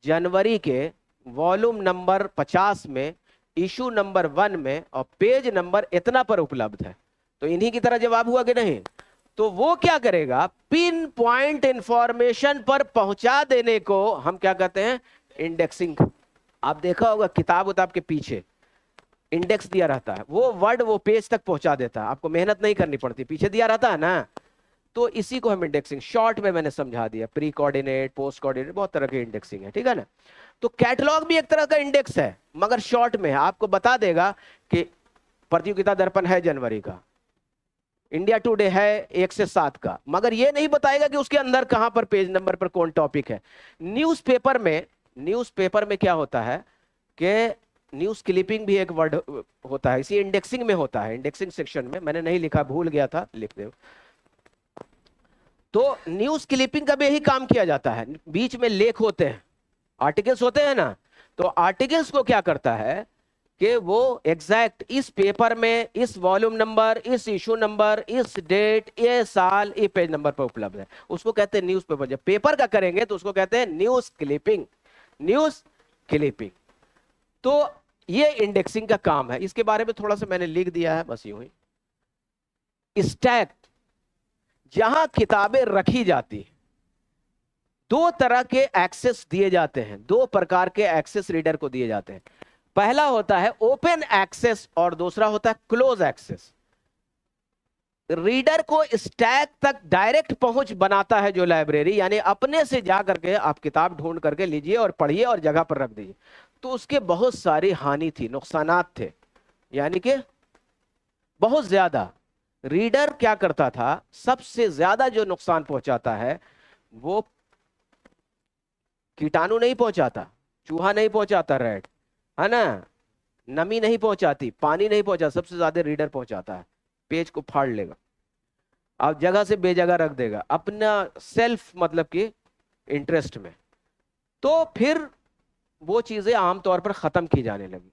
जनवरी के वॉल्यूम नंबर 50 में इशू नंबर 1 में और पेज नंबर इतना पर उपलब्ध है। तो इन्हीं की तरह जवाब हुआ कि नहीं? तो वो क्या करेगा, पिन पॉइंट इंफॉर्मेशन पर पहुंचा देने को हम क्या कहते हैं, इंडेक्सिंग। आप देखा होगा किताब उताब के पीछे इंडेक्स दिया रहता है, वो वर्ड वो पेज तक पहुंचा देता है, आपको मेहनत नहीं करनी पड़ती, पीछे दिया रहता है ना। तो इसी को हम इंडेक्सिंग शॉर्ट में मैंने समझा दिया, प्री कोऑर्डिनेट, पोस्ट कोऑर्डिनेट, बहुत तरह की इंडेक्सिंग है, ठीक है ना। तो कैटलॉग भी एक तरह का इंडेक्स है मगर शॉर्ट में है, आपको बता देगा कि प्रतियोगिता दर्पण है जनवरी का, इंडिया टुडे है 1 से 7 का, मगर ये नहीं बताएगा कि उसके अंदर कहां पर पेज नंबर पर कौन टॉपिक है। न्यूज़पेपर में क्या होता है कि न्यूज क्लिपिंग भी एक वर्ड होता है, इसी इंडेक्सिंग में होता है, इंडेक्सिंग सेक्शन में। मैंने नहीं लिखा, भूल गया था, लिख दे। तो न्यूज क्लिपिंग का भी यही काम किया जाता है, बीच में लेख होते हैं, आर्टिकल्स होते हैं ना। तो आर्टिकल्स को क्या करता है कि वो एग्जैक्ट इस पेपर में, इस वॉल्यूम नंबर, इस इशू नंबर, इस डेट, ये साल, ये पेज नंबर पर उपलब्ध है, उसको कहते हैं न्यूज पेपर। जब पेपर का करेंगे तो उसको कहते हैं न्यूज क्लिपिंग, न्यूज क्लिपिंग। तो ये इंडेक्सिंग का काम है। इसके बारे में थोड़ा सा मैंने लिख दिया है, बस यूं ही। स्टैक, जहां किताबें रखी जाती है, 2 तरह के एक्सेस दिए जाते हैं, 2 प्रकार के एक्सेस रीडर को दिए जाते हैं। पहला होता है ओपन एक्सेस और दूसरा होता है क्लोज एक्सेस। रीडर को स्टैक तक डायरेक्ट पहुंच बनाता है जो लाइब्रेरी, यानी अपने से जा करके आप किताब ढूंढ करके लीजिए और पढ़िए और जगह पर रख दीजिए। तो उसके बहुत सारी हानि थी, नुकसानात थे, यानी कि बहुत ज्यादा। रीडर क्या करता था, सबसे ज्यादा जो नुकसान पहुंचाता है वो कीटाणु नहीं पहुंचाता, चूहा नहीं पहुंचाता, रैट है ना, नमी नहीं पहुंचाती, पानी नहीं पहुंचाता, सबसे ज्यादा रीडर पहुंचाता है। पेज को फाड़ लेगा, आप जगह से बेजगह रख देगा, अपना सेल्फ मतलब कि इंटरेस्ट में। तो फिर वो चीजें आमतौर पर खत्म की जाने लगी।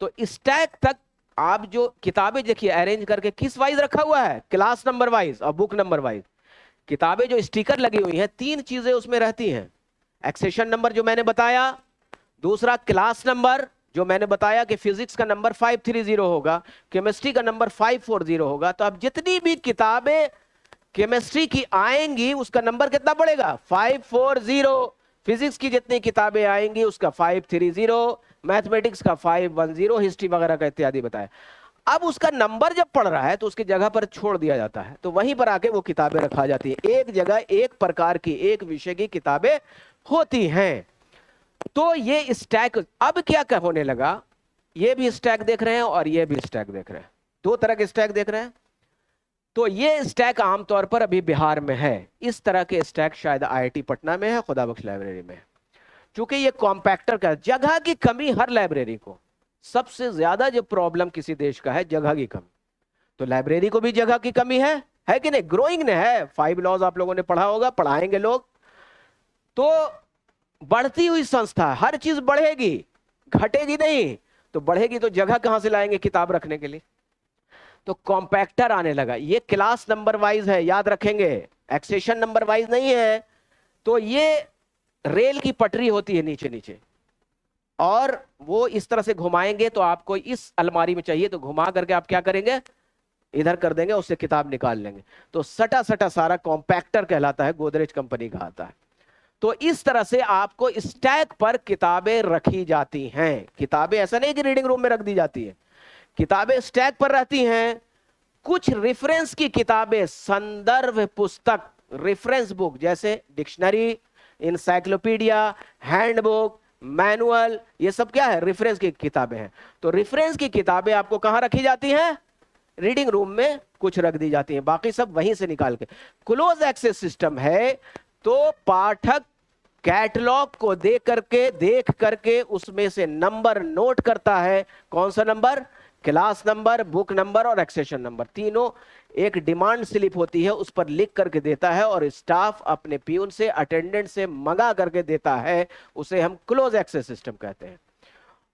तो स्टैक तक आप जो किताबें देखिए अरेंज करके किस वाइज रखा हुआ है, क्लास नंबर वाइज और बुक नंबर वाइज। किताबें जो स्टिकर लगी हुई हैं, 3 चीजें उसमें रहती हैं, एक्सेशन नंबर जो मैंने बताया, दूसरा क्लास नंबर जो मैंने बताया कि फिजिक्स का नंबर 530 होगा, केमिस्ट्री का नंबर 540 होगा। तो अब जितनी भी किताबें केमिस्ट्री की आएंगी उसका नंबर कितना पड़ेगा, 540। फिजिक्स की जितनी किताबें आएंगी उसका 530, मैथमेटिक्स का 510, हिस्ट्री वगैरह का इत्यादि बताया। अब उसका नंबर जब पड़ रहा है तो उसकी जगह पर छोड़ दिया जाता है, तो वहीं पर आके वो किताबें रखा जाती है। एक जगह एक प्रकार की, एक विषय की किताबें होती हैं। तो ये स्टैक अब क्या होने लगा, ये भी स्टैक देख रहे हैं और ये भी स्टैक देख रहे हैं, 2 तरह के स्टैक देख रहे हैं। तो ये स्टैक आमतौर पर अभी बिहार में है, इस तरह के स्टैक शायद IIT पटना में है, खुदाबख्श लाइब्रेरी में है। चूंकि ये कॉम्पैक्टर का, जगह की कमी हर लाइब्रेरी को, सबसे ज्यादा जो प्रॉब्लम किसी देश का है जगह की कमी, तो लाइब्रेरी को भी जगह की कमी है कि नहीं, ग्रोइंग ने है। 5 लॉज आप लोगों ने पढ़ा होगा, पढ़ाएंगे लोग। तो बढ़ती हुई संस्था, हर चीज बढ़ेगी, घटेगी नहीं। तो बढ़ेगी तो जगह कहां से लाएंगे किताब रखने के लिए, तो कॉम्पैक्टर आने लगा। ये क्लास नंबर वाइज है, याद रखेंगे, एक्सेशन नंबर वाइज नहीं है। तो ये रेल की पटरी होती है नीचे नीचे, और वो इस तरह से घुमाएंगे तो आपको इस अलमारी में चाहिए तो घुमा करके आप क्या करेंगे, इधर कर देंगे, उससे किताब निकाल लेंगे। तो सटा सटा सारा कॉम्पैक्टर कहलाता है, गोदरेज कंपनी का आता है। तो इस तरह से आपको स्टैक पर किताबें रखी जाती हैं। किताबें ऐसा नहीं कि रीडिंग रूम में रख दी जाती है, किताबें स्टैक पर रहती हैं। कुछ रेफरेंस की किताबें, संदर्भ पुस्तक, रेफरेंस बुक, जैसे डिक्शनरी, इंसाइक्लोपीडिया, हैंडबुक, मैनुअल, ये सब क्या है, रेफरेंस की किताबें हैं। तो रेफरेंस की किताबें आपको कहां रखी जाती हैं, रीडिंग रूम में कुछ रख दी जाती हैं, बाकी सब वहीं से निकाल के। क्लोज एक्सेस सिस्टम है तो पाठक कैटलॉग को देख करके उसमें से नंबर नोट करता है। कौन सा number? Class number, book number और एक्सेशन नंबर, तीनों एक डिमांड स्लिप होती है, उस पर लिख करके देता है और स्टाफ अपने पियून से, अटेंडेंट से मंगा करके देता है। उसे हम क्लोज एक्सेस सिस्टम कहते हैं।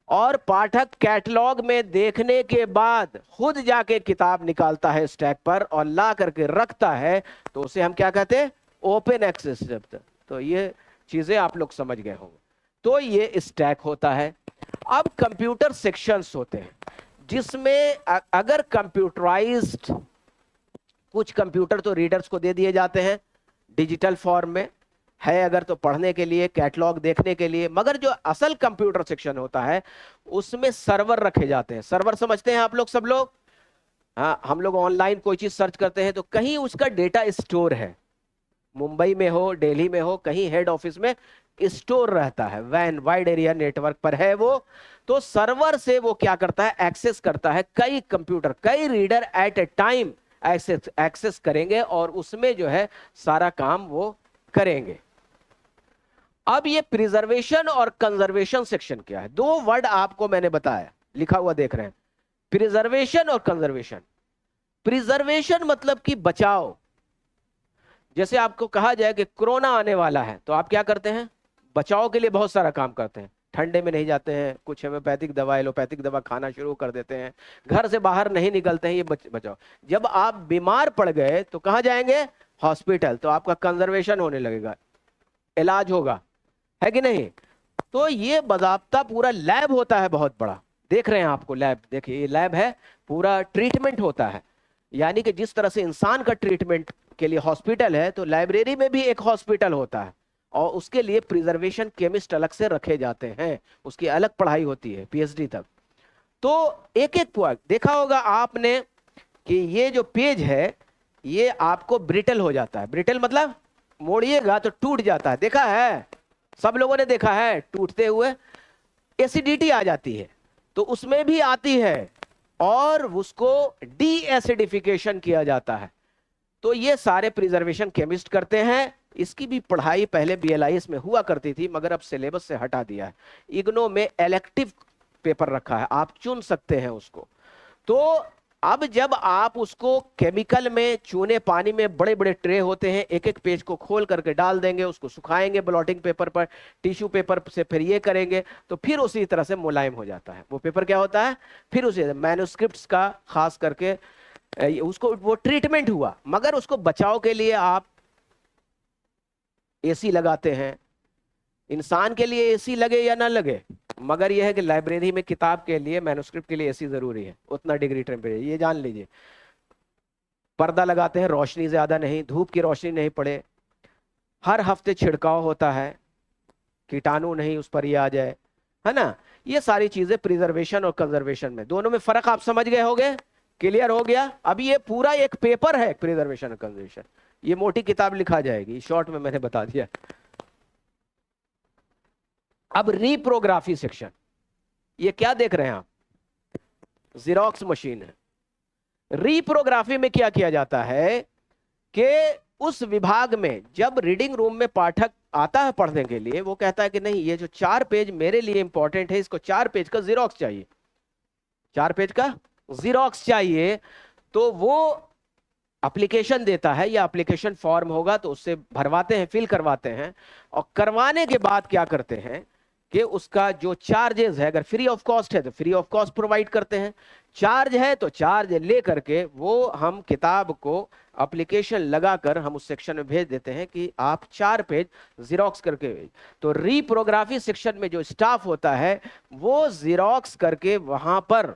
और पाठक कैटलॉग में देखने के बाद खुद जाके किताब निकालता है स्टैक पर और ला करके रखता है, तो उसे हम क्या कहते हैं? Open access system. तो ये चीजें आप लोग समझ गए होंगे। तो ये स्टैक होता है। अब कंप्यूटर सेक्शंस होते हैं, जिसमें अगर कंप्यूटराइज्ड, कुछ कंप्यूटर तो रीडर्स को दे दिए जाते हैं डिजिटल फॉर्म में है, अगर तो पढ़ने के लिए, कैटलॉग देखने के लिए, मगर जो असल कंप्यूटर सेक्शन होता है उसमें सर्वर रखे जाते हैं। सर्वर समझते हैं आप लोग, सब लोग? हाँ, हम लोग ऑनलाइन कोई चीज सर्च करते हैं तो कहीं उसका डेटा स्टोर है, मुंबई में हो, दिल्ली में हो, कहीं हेड ऑफिस में स्टोर रहता है, वैन वाइड एरिया नेटवर्क पर है वो। तो सर्वर से वो क्या करता है? एक्सेस करता है। कई कंप्यूटर, कई reader at a time access करेंगे और उसमें जो है सारा काम वो करेंगे। अब ये प्रिजर्वेशन और कंजर्वेशन सेक्शन क्या है? दो वर्ड आपको मैंने बताया, लिखा हुआ देख रहे हैं, प्रिजर्वेशन और कंजर्वेशन। प्रिजर्वेशन मतलब कि बचाव। जैसे आपको कहा जाए कि कोरोना आने वाला है, तो आप क्या करते हैं? बचाव के लिए बहुत सारा काम करते हैं। ठंडे में नहीं जाते हैं, कुछ होम्योपैथिक दवा, एलोपैथिक दवा खाना शुरू कर देते हैं, घर से बाहर नहीं निकलते हैं, ये बचाव। जब आप बीमार पड़ गए तो कहाँ जाएंगे? हॉस्पिटल। तो आपका कंजर्वेशन होने लगेगा, इलाज होगा, है कि नहीं? तो ये बाज़ाब्ता पूरा लैब होता है बहुत बड़ा। देख रहे हैं आपको लैब, देखिए ये लैब है, पूरा ट्रीटमेंट होता है। यानी कि जिस तरह से इंसान का ट्रीटमेंट के लिए हॉस्पिटल है, तो लाइब्रेरी में भी एक हॉस्पिटल होता है और उसके लिए प्रिजर्वेशन केमिस्ट अलग से रखे जाते हैं, उसकी अलग पढ़ाई होती है पीएचडी तक। तो एक एक पॉइंट देखा होगा आपने कि ये जो पेज है ये आपको ब्रिटल हो जाता है। ब्रिटल मतलब मोड़िएगा तो टूट जाता है, देखा है? सब लोगों ने देखा है टूटते हुए। एसिडिटी आ जाती है तो उसमें भी आती है और उसको डी एसिडिफिकेशन किया जाता है। तो ये सारे प्रिजर्वेशन केमिस्ट करते हैं। इसकी भी पढ़ाई पहले बीएलआईएस में हुआ करती थी, मगर अब सिलेबस से हटा दिया है। इग्नो में इलेक्टिव पेपर रखा है, आप चुन सकते हैं उसको। तो अब जब आप उसको केमिकल में, चूने पानी में, बड़े बड़े ट्रे होते हैं, एक एक पेज को खोल करके डाल देंगे, उसको सुखाएंगे ब्लॉटिंग पेपर पर, टिश्यू पेपर से फिर ये करेंगे, तो फिर उसी तरह से मुलायम हो जाता है वो पेपर। क्या होता है फिर उसे मैन्युस्क्रिप्ट्स का खास करके उसको वो ट्रीटमेंट हुआ। मगर उसको बचाव के लिए आप एसी लगाते हैं। इंसान के लिए एसी लगे या ना लगे, मगर यह है कि लाइब्रेरी में किताब के लिए, मैन्युस्क्रिप्ट के लिए एसी जरूरी है, उतना डिग्री टेम्परेचर, ये जान लीजिए। पर्दा लगाते हैं, रोशनी ज्यादा नहीं, धूप की रोशनी नहीं पड़े। हर हफ्ते छिड़काव होता है, कीटाणु नहीं उस पर ये आ जाए, है ना? ये सारी चीजें प्रिजर्वेशन और कंजर्वेशन में, दोनों में फर्क आप समझ गए होंगे, क्लियर हो गया? अभी ये पूरा एक पेपर है प्रिजर्वेशन और कंजर्वेशन, ये मोटी किताब लिखा जाएगी, शॉर्ट में मैंने बता दिया। अब रीप्रोग्राफी सेक्शन, ये क्या देख रहे हैं आप? जेरोक्स मशीन है। रीप्रोग्राफी में क्या किया जाता है कि उस विभाग में जब रीडिंग रूम में पाठक आता है पढ़ने के लिए, वो कहता है कि नहीं, ये जो 4 पेज मेरे लिए इंपॉर्टेंट है, इसको 4 पेज का जेरोक्स चाहिए, 4 पेज का जेरोक्स चाहिए। तो वो एप्लीकेशन देता है, या एप्लीकेशन फॉर्म होगा तो उससे भरवाते हैं, फिल करवाते हैं, और करवाने के बाद क्या करते हैं कि उसका जो चार्जेस है, अगर फ्री ऑफ कॉस्ट है तो फ्री ऑफ कॉस्ट प्रोवाइड करते हैं, चार्ज है तो चार्ज ले करके वो हम किताब को एप्लीकेशन लगाकर हम उस सेक्शन में भेज देते हैं कि आप 4 पेज जेरोक्स करके भेज। तो रीप्रोग्राफी सेक्शन में जो स्टाफ होता है वो जेरोक्स करके वहां पर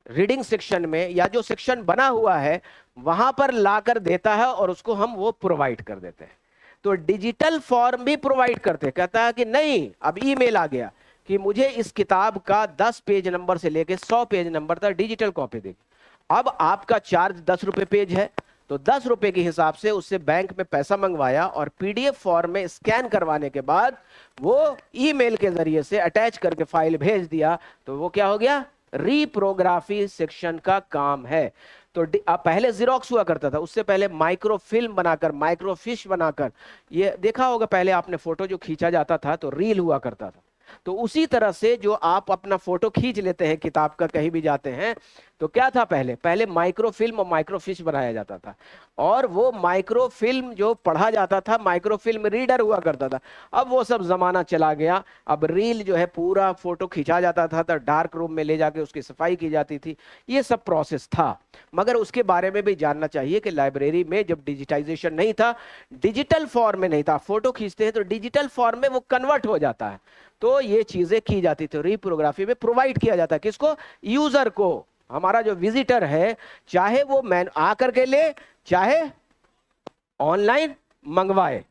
रीडिंग सेक्शन में, या जो सेक्शन बना हुआ है वहां पर लाकर देता है और उसको हम वो प्रोवाइड कर देते हैं। तो डिजिटल फॉर्म भी प्रोवाइड करते हैं। कहता है कि नहीं, अब ईमेल आ गया कि मुझे इस किताब का 10 पेज नंबर से लेके 100 पेज नंबर तक डिजिटल कॉपी देगी। अब आपका चार्ज 10 रुपए पेज है, तो 10 रुपए के हिसाब से उससे बैंक में पैसा मंगवाया और पीडीएफ फॉर्म में स्कैन करवाने के बाद वो ईमेल के जरिए से अटैच करके फाइल भेज दिया, तो वो क्या हो गया? रीप्रोग्राफी सेक्शन का काम है। तो पहले जीरोक्स हुआ करता था, उससे पहले माइक्रोफिल्म बनाकर, माइक्रोफिश बनाकर, ये देखा होगा पहले आपने फोटो जो खींचा जाता था तो रील हुआ करता था। तो उसी तरह से जो आप अपना फोटो खींच लेते हैं किताब का, कहीं भी जाते हैं, तो क्या था पहले, पहले माइक्रोफिल्म और माइक्रोफिश बनाया जाता था, और वो माइक्रोफिल्म जो पढ़ा जाता था माइक्रोफिल्म रीडर हुआ करता था। अब वो सब जमाना चला गया, अब रील जो है पूरा फोटो खींचा जाता था तो डार्क रूम में ले जाके उसकी सफाई की जाती थी, ये सब प्रोसेस था। मगर उसके बारे में भी जानना चाहिए कि लाइब्रेरी में जब डिजिटाइजेशन नहीं था, डिजिटल फॉर्म में नहीं था, फोटो खींचते हैं तो डिजिटल फॉर्म में वो कन्वर्ट हो जाता है, तो ये चीजें की जाती थी। रीप्रोग्राफी में प्रोवाइड किया जाता है किसको, यूजर को, हमारा जो विजिटर है, चाहे वो मैन आकर के ले, चाहे ऑनलाइन मंगवाए।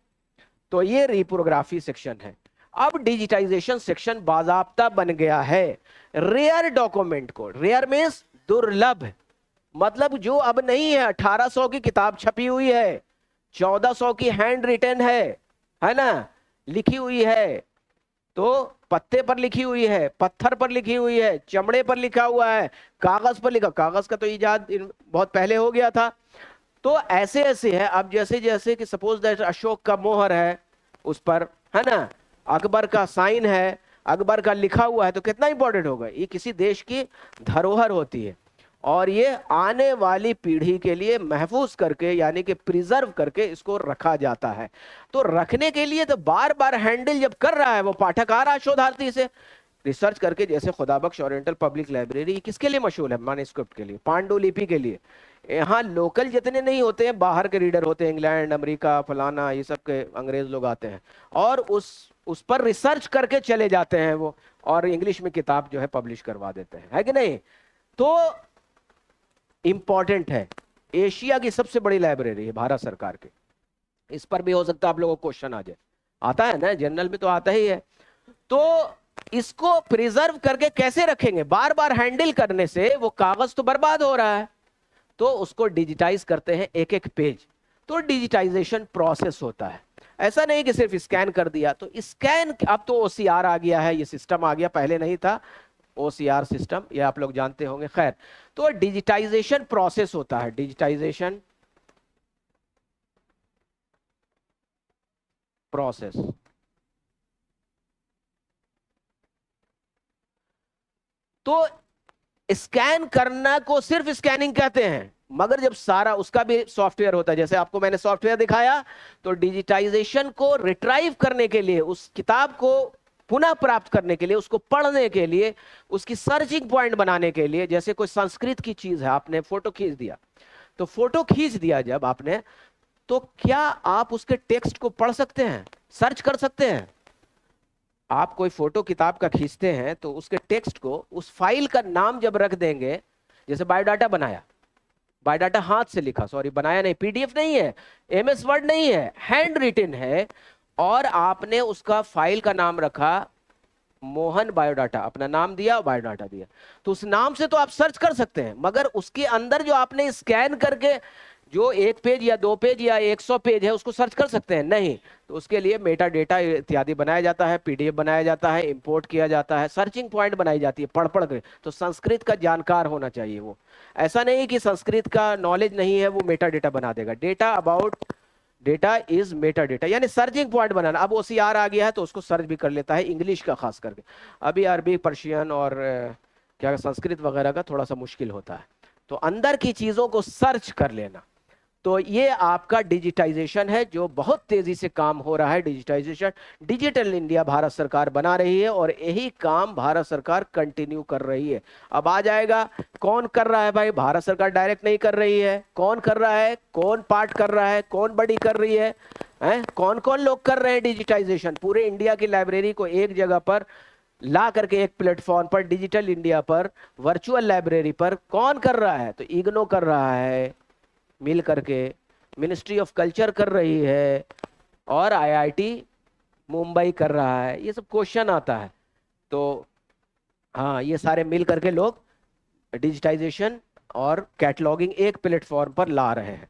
तो ये रीप्रोग्राफी सेक्शन है। अब डिजिटाइजेशन सेक्शन बाजाब्ता बन गया है रेयर डॉक्यूमेंट को। रेयर मींस दुर्लभ, मतलब जो अब नहीं है। 1800 की किताब छपी हुई है, 1400 की हैंड रिटन है ना, लिखी हुई है, तो पत्ते पर लिखी हुई है, पत्थर पर लिखी हुई है, चमड़े पर लिखा हुआ है, कागज पर लिखा, कागज का तो इजाद बहुत पहले हो गया था। तो ऐसे ऐसे है। अब जैसे जैसे कि सपोज दैट अशोक का मोहर है उस पर, है ना, अकबर का साइन है, अकबर का लिखा हुआ है, तो कितना इंपॉर्टेंट होगा। ये किसी देश की धरोहर होती है, और ये आने वाली पीढ़ी के लिए महफूज करके, यानी कि प्रिजर्व करके इसको रखा जाता है। तो रखने के लिए तो बार बार हैंडल जब कर रहा है वो पाठक आ रहा है शोधार्थी से रिसर्च करके, जैसे खुदाबख्श ओरिएंटल पब्लिक लाइब्रेरी किसके लिए मशहूर है, मैन्युस्क्रिप्ट के लिए, पांडुलिपि के लिए। यहाँ लोकल जितने नहीं होते हैं, बाहर के रीडर होते हैं, इंग्लैंड, अमेरिका, फलाना, ये सब के अंग्रेज लोग आते हैं और उस पर रिसर्च करके चले जाते हैं वो, और इंग्लिश में किताब जो है पब्लिश करवा देते हैं, है कि नहीं। तो इंपॉर्टेंट है। एशिया की सबसे बड़ी लाइब्रेरी है भारत सरकार की। इस पर भी हो सकता है आप लोगों को क्वेश्चन आ जाए, आता है ना, जनरल में तो आता ही है। तो इसको प्रिजर्व करके कैसे रखेंगे, बार बार हैंडल करने से वो कागज तो बर्बाद हो रहा है, तो उसको डिजिटाइज करते हैं एक एक पेज। तो डिजिटाइजेशन प्रोसेस होता है, ऐसा नहीं कि सिर्फ स्कैन कर दिया। तो स्कैन, अब तो ओसीआर आ गया है, ये सिस्टम आ गया, पहले नहीं था ओसीआर सिस्टम, ये आप लोग जानते होंगे। खैर, तो डिजिटाइजेशन प्रोसेस होता है, डिजिटाइजेशन प्रोसेस। तो स्कैन करना को सिर्फ स्कैनिंग कहते हैं, मगर जब सारा उसका भी सॉफ्टवेयर होता है, जैसे आपको मैंने सॉफ्टवेयर दिखाया, तो डिजिटाइजेशन को रिट्राइव करने के लिए, उस किताब को पुनः प्राप्त करने के लिए, उसको पढ़ने के लिए, उसकी सर्चिंग पॉइंट बनाने के लिए, जैसे कोई संस्कृत की चीज है, आपने फोटो खींच दिया, तो फोटो खींच दिया जब आपने, तो क्या आप उसके टेक्स्ट को पढ़ सकते हैं, सर्च कर सकते हैं। आप कोई फोटो किताब का खींचते हैं तो उसके टेक्स्ट को, उस फाइल का नाम जब रख देंगे, जैसे बायोडाटा बनाया, बायोडाटा हाथ से लिखा, सॉरी बनाया नहीं, पीडीएफ नहीं है, एमएस वर्ड नहीं है, हैंड रिटन है, और आपने उसका फाइल का नाम रखा मोहन बायोडाटा, अपना नाम दिया, बायोडाटा दिया, तो उस नाम से तो आप सर्च कर सकते हैं। मगर उसके अंदर जो आपने स्कैन करके जो 1 पेज या 2 पेज या 100 पेज है, उसको सर्च कर सकते हैं नहीं। तो उसके लिए मेटा डेटा इत्यादि बनाया जाता है, पीडीएफ बनाया जाता है, इंपोर्ट किया जाता है, सर्चिंग पॉइंट बनाई जाती है, पढ़ पढ़ के। तो संस्कृत का जानकार होना चाहिए वो, ऐसा नहीं कि संस्कृत का नॉलेज नहीं है वो मेटा डेटा बना देगा। Data about data is Meta data, यानी सर्चिंग पॉइंट बनाना। अब ओसीआर आ गया है तो उसको सर्च भी कर लेता है, इंग्लिश का खास करके। अभी अरबी, पर्शियन और क्या संस्कृत वगैरह का थोड़ा सा मुश्किल होता है। तो अंदर की चीजों को सर्च कर लेना, तो ये आपका डिजिटाइजेशन है जो बहुत तेजी से काम हो रहा है। डिजिटाइजेशन, डिजिटल इंडिया भारत सरकार बना रही है, और यही काम भारत सरकार कंटिन्यू कर रही है। अब आ जाएगा कौन कर रहा है भाई, भारत सरकार डायरेक्ट नहीं कर रही है, कौन कर रहा है, कौन पार्ट कर रहा है, कौन बड़ी कर रही है, कौन कौन लोग कर रहे हैं डिजिटाइजेशन। पूरे इंडिया की लाइब्रेरी को एक जगह पर ला करके, एक प्लेटफॉर्म पर, डिजिटल इंडिया पर, वर्चुअल लाइब्रेरी पर कौन कर रहा है, तो इग्नो कर रहा है मिल करके, मिनिस्ट्री ऑफ कल्चर कर रही है, और आईआईटी मुंबई कर रहा है। ये सब क्वेश्चन आता है, तो हाँ, ये सारे मिल करके लोग डिजिटाइजेशन और कैटलॉगिंग एक प्लेटफॉर्म पर ला रहे हैं।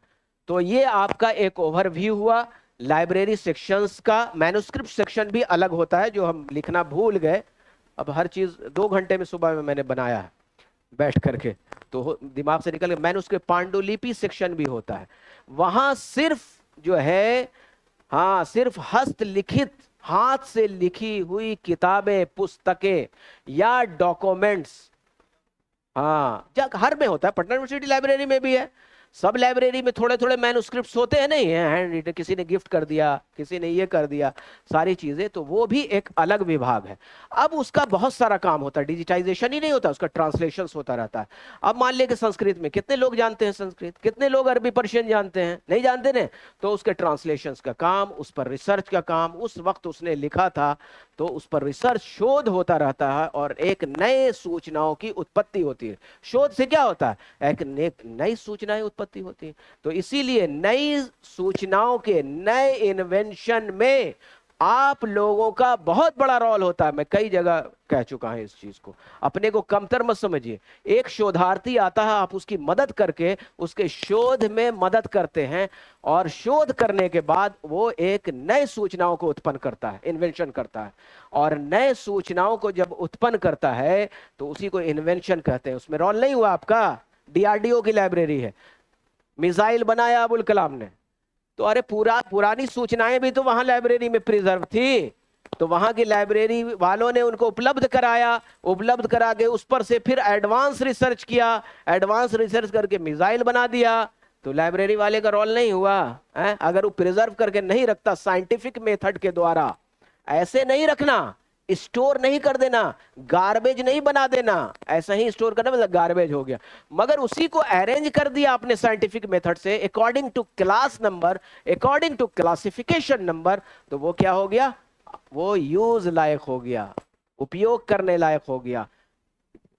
तो ये आपका एक ओवरव्यू हुआ लाइब्रेरी सेक्शंस का। मैन्युस्क्रिप्ट सेक्शन भी अलग होता है जो हम लिखना भूल गए, अब हर चीज 2 घंटे में सुबह में मैंने बनाया है। बैठ करके, तो दिमाग से निकल गया। मैन्युस्क्रिप्ट पांडुलिपि सेक्शन भी होता है, वहां सिर्फ जो है, हाँ, सिर्फ हस्तलिखित, हाथ से लिखी हुई किताबें, पुस्तकें या डॉक्यूमेंट्स, हाँ, जग हर में होता है, पटना यूनिवर्सिटी लाइब्रेरी में भी है, सब लाइब्रेरी में थोड़े थोड़े मैन्युस्क्रिप्ट्स होते हैं, नहीं है हैंड रिटन, किसी ने गिफ्ट कर दिया, किसी ने ये कर दिया, सारी चीजें, तो वो भी एक अलग विभाग है। अब उसका बहुत सारा काम होता है, डिजिटाइजेशन ही नहीं होता, उसका ट्रांसलेशन होता रहता है। अब मान लिया कि संस्कृत में कितने लोग जानते हैं संस्कृत, कितने लोग अरबी पर्शियन जानते हैं, नहीं जानते ना, तो उसके ट्रांसलेशन का काम, उस पर रिसर्च का काम, उस वक्त उसने लिखा था तो उस पर रिसर्च, शोध होता रहता है, और एक नए सूचनाओं की उत्पत्ति होती है। शोध से क्या होता है, एक नई सूचनाएं उत्पत्ति होती है। तो इसीलिए नई सूचनाओं के, नए इन्वेंशन में आप लोगों का बहुत बड़ा रोल होता है। मैं कई जगह कह चुका हूं इस चीज को, अपने को कमतर मत समझिए। एक शोधार्थी आता है, आप उसकी मदद करके उसके शोध में मदद करते हैं, और शोध करने के बाद वो एक नए सूचनाओं को उत्पन्न करता है, इन्वेंशन करता है। और नए सूचनाओं को जब उत्पन्न करता है तो उसी को इन्वेंशन कहते हैं। उसमें रोल नहीं हुआ आपका, डीआरडीओ की लाइब्रेरी है, मिसाइल बनाया अबुल कलाम ने, तो अरे पुरानी सूचनाएं भी तो वहां लाइब्रेरी में प्रिजर्व थी, तो वहां की लाइब्रेरी वालों ने उनको उपलब्ध कराया, उपलब्ध करा के उस पर से फिर एडवांस रिसर्च किया, एडवांस रिसर्च करके मिसाइल बना दिया। तो लाइब्रेरी वाले का रोल नहीं हुआ है? अगर वो प्रिजर्व करके नहीं रखता साइंटिफिक मेथड के द्वारा, ऐसे नहीं रखना, स्टोर नहीं कर देना, गार्बेज नहीं बना देना, ऐसा ही स्टोर करना मतलब गार्बेज हो गया, मगर उसी को अरेंज कर दिया आपने साइंटिफिक मेथड से, according to class number, according to classification number, तो वो क्या हो गया, वो यूज लायक हो गया, उपयोग करने लायक हो गया।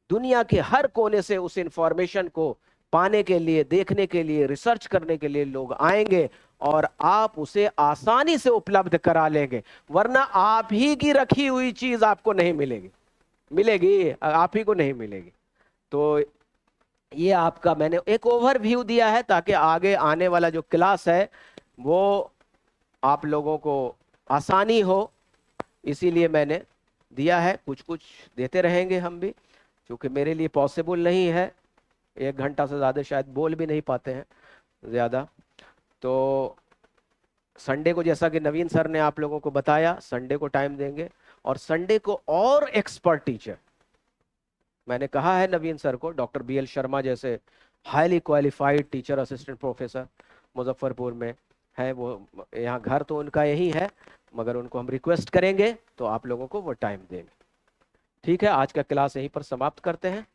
दुनिया के हर कोने से उस इंफॉर्मेशन को पाने के लिए, देखने के लिए, रिसर्च करने के लिए लोग आएंगे, और आप उसे आसानी से उपलब्ध करा लेंगे। वरना आप ही की रखी हुई चीज आपको नहीं मिलेगी, मिलेगी आप ही को नहीं मिलेगी। तो ये आपका मैंने एक ओवरव्यू दिया है, ताकि आगे आने वाला जो क्लास है वो आप लोगों को आसानी हो, इसीलिए मैंने दिया है। कुछ कुछ देते रहेंगे हम भी, क्योंकि मेरे लिए पॉसिबल नहीं है, 1 घंटा से ज़्यादा शायद बोल भी नहीं पाते हैं ज़्यादा। तो संडे को, जैसा कि नवीन सर ने आप लोगों को बताया, संडे को टाइम देंगे, और संडे को और एक्सपर्ट टीचर, मैंने कहा है नवीन सर को, डॉक्टर BL शर्मा जैसे highly qualified teacher, assistant professor Muzaffarpur में है, वो यहाँ घर तो उनका यही है, मगर उनको हम रिक्वेस्ट करेंगे तो आप लोगों को वो टाइम देंगे। ठीक है, आज का क्लास यहीं पर समाप्त करते हैं।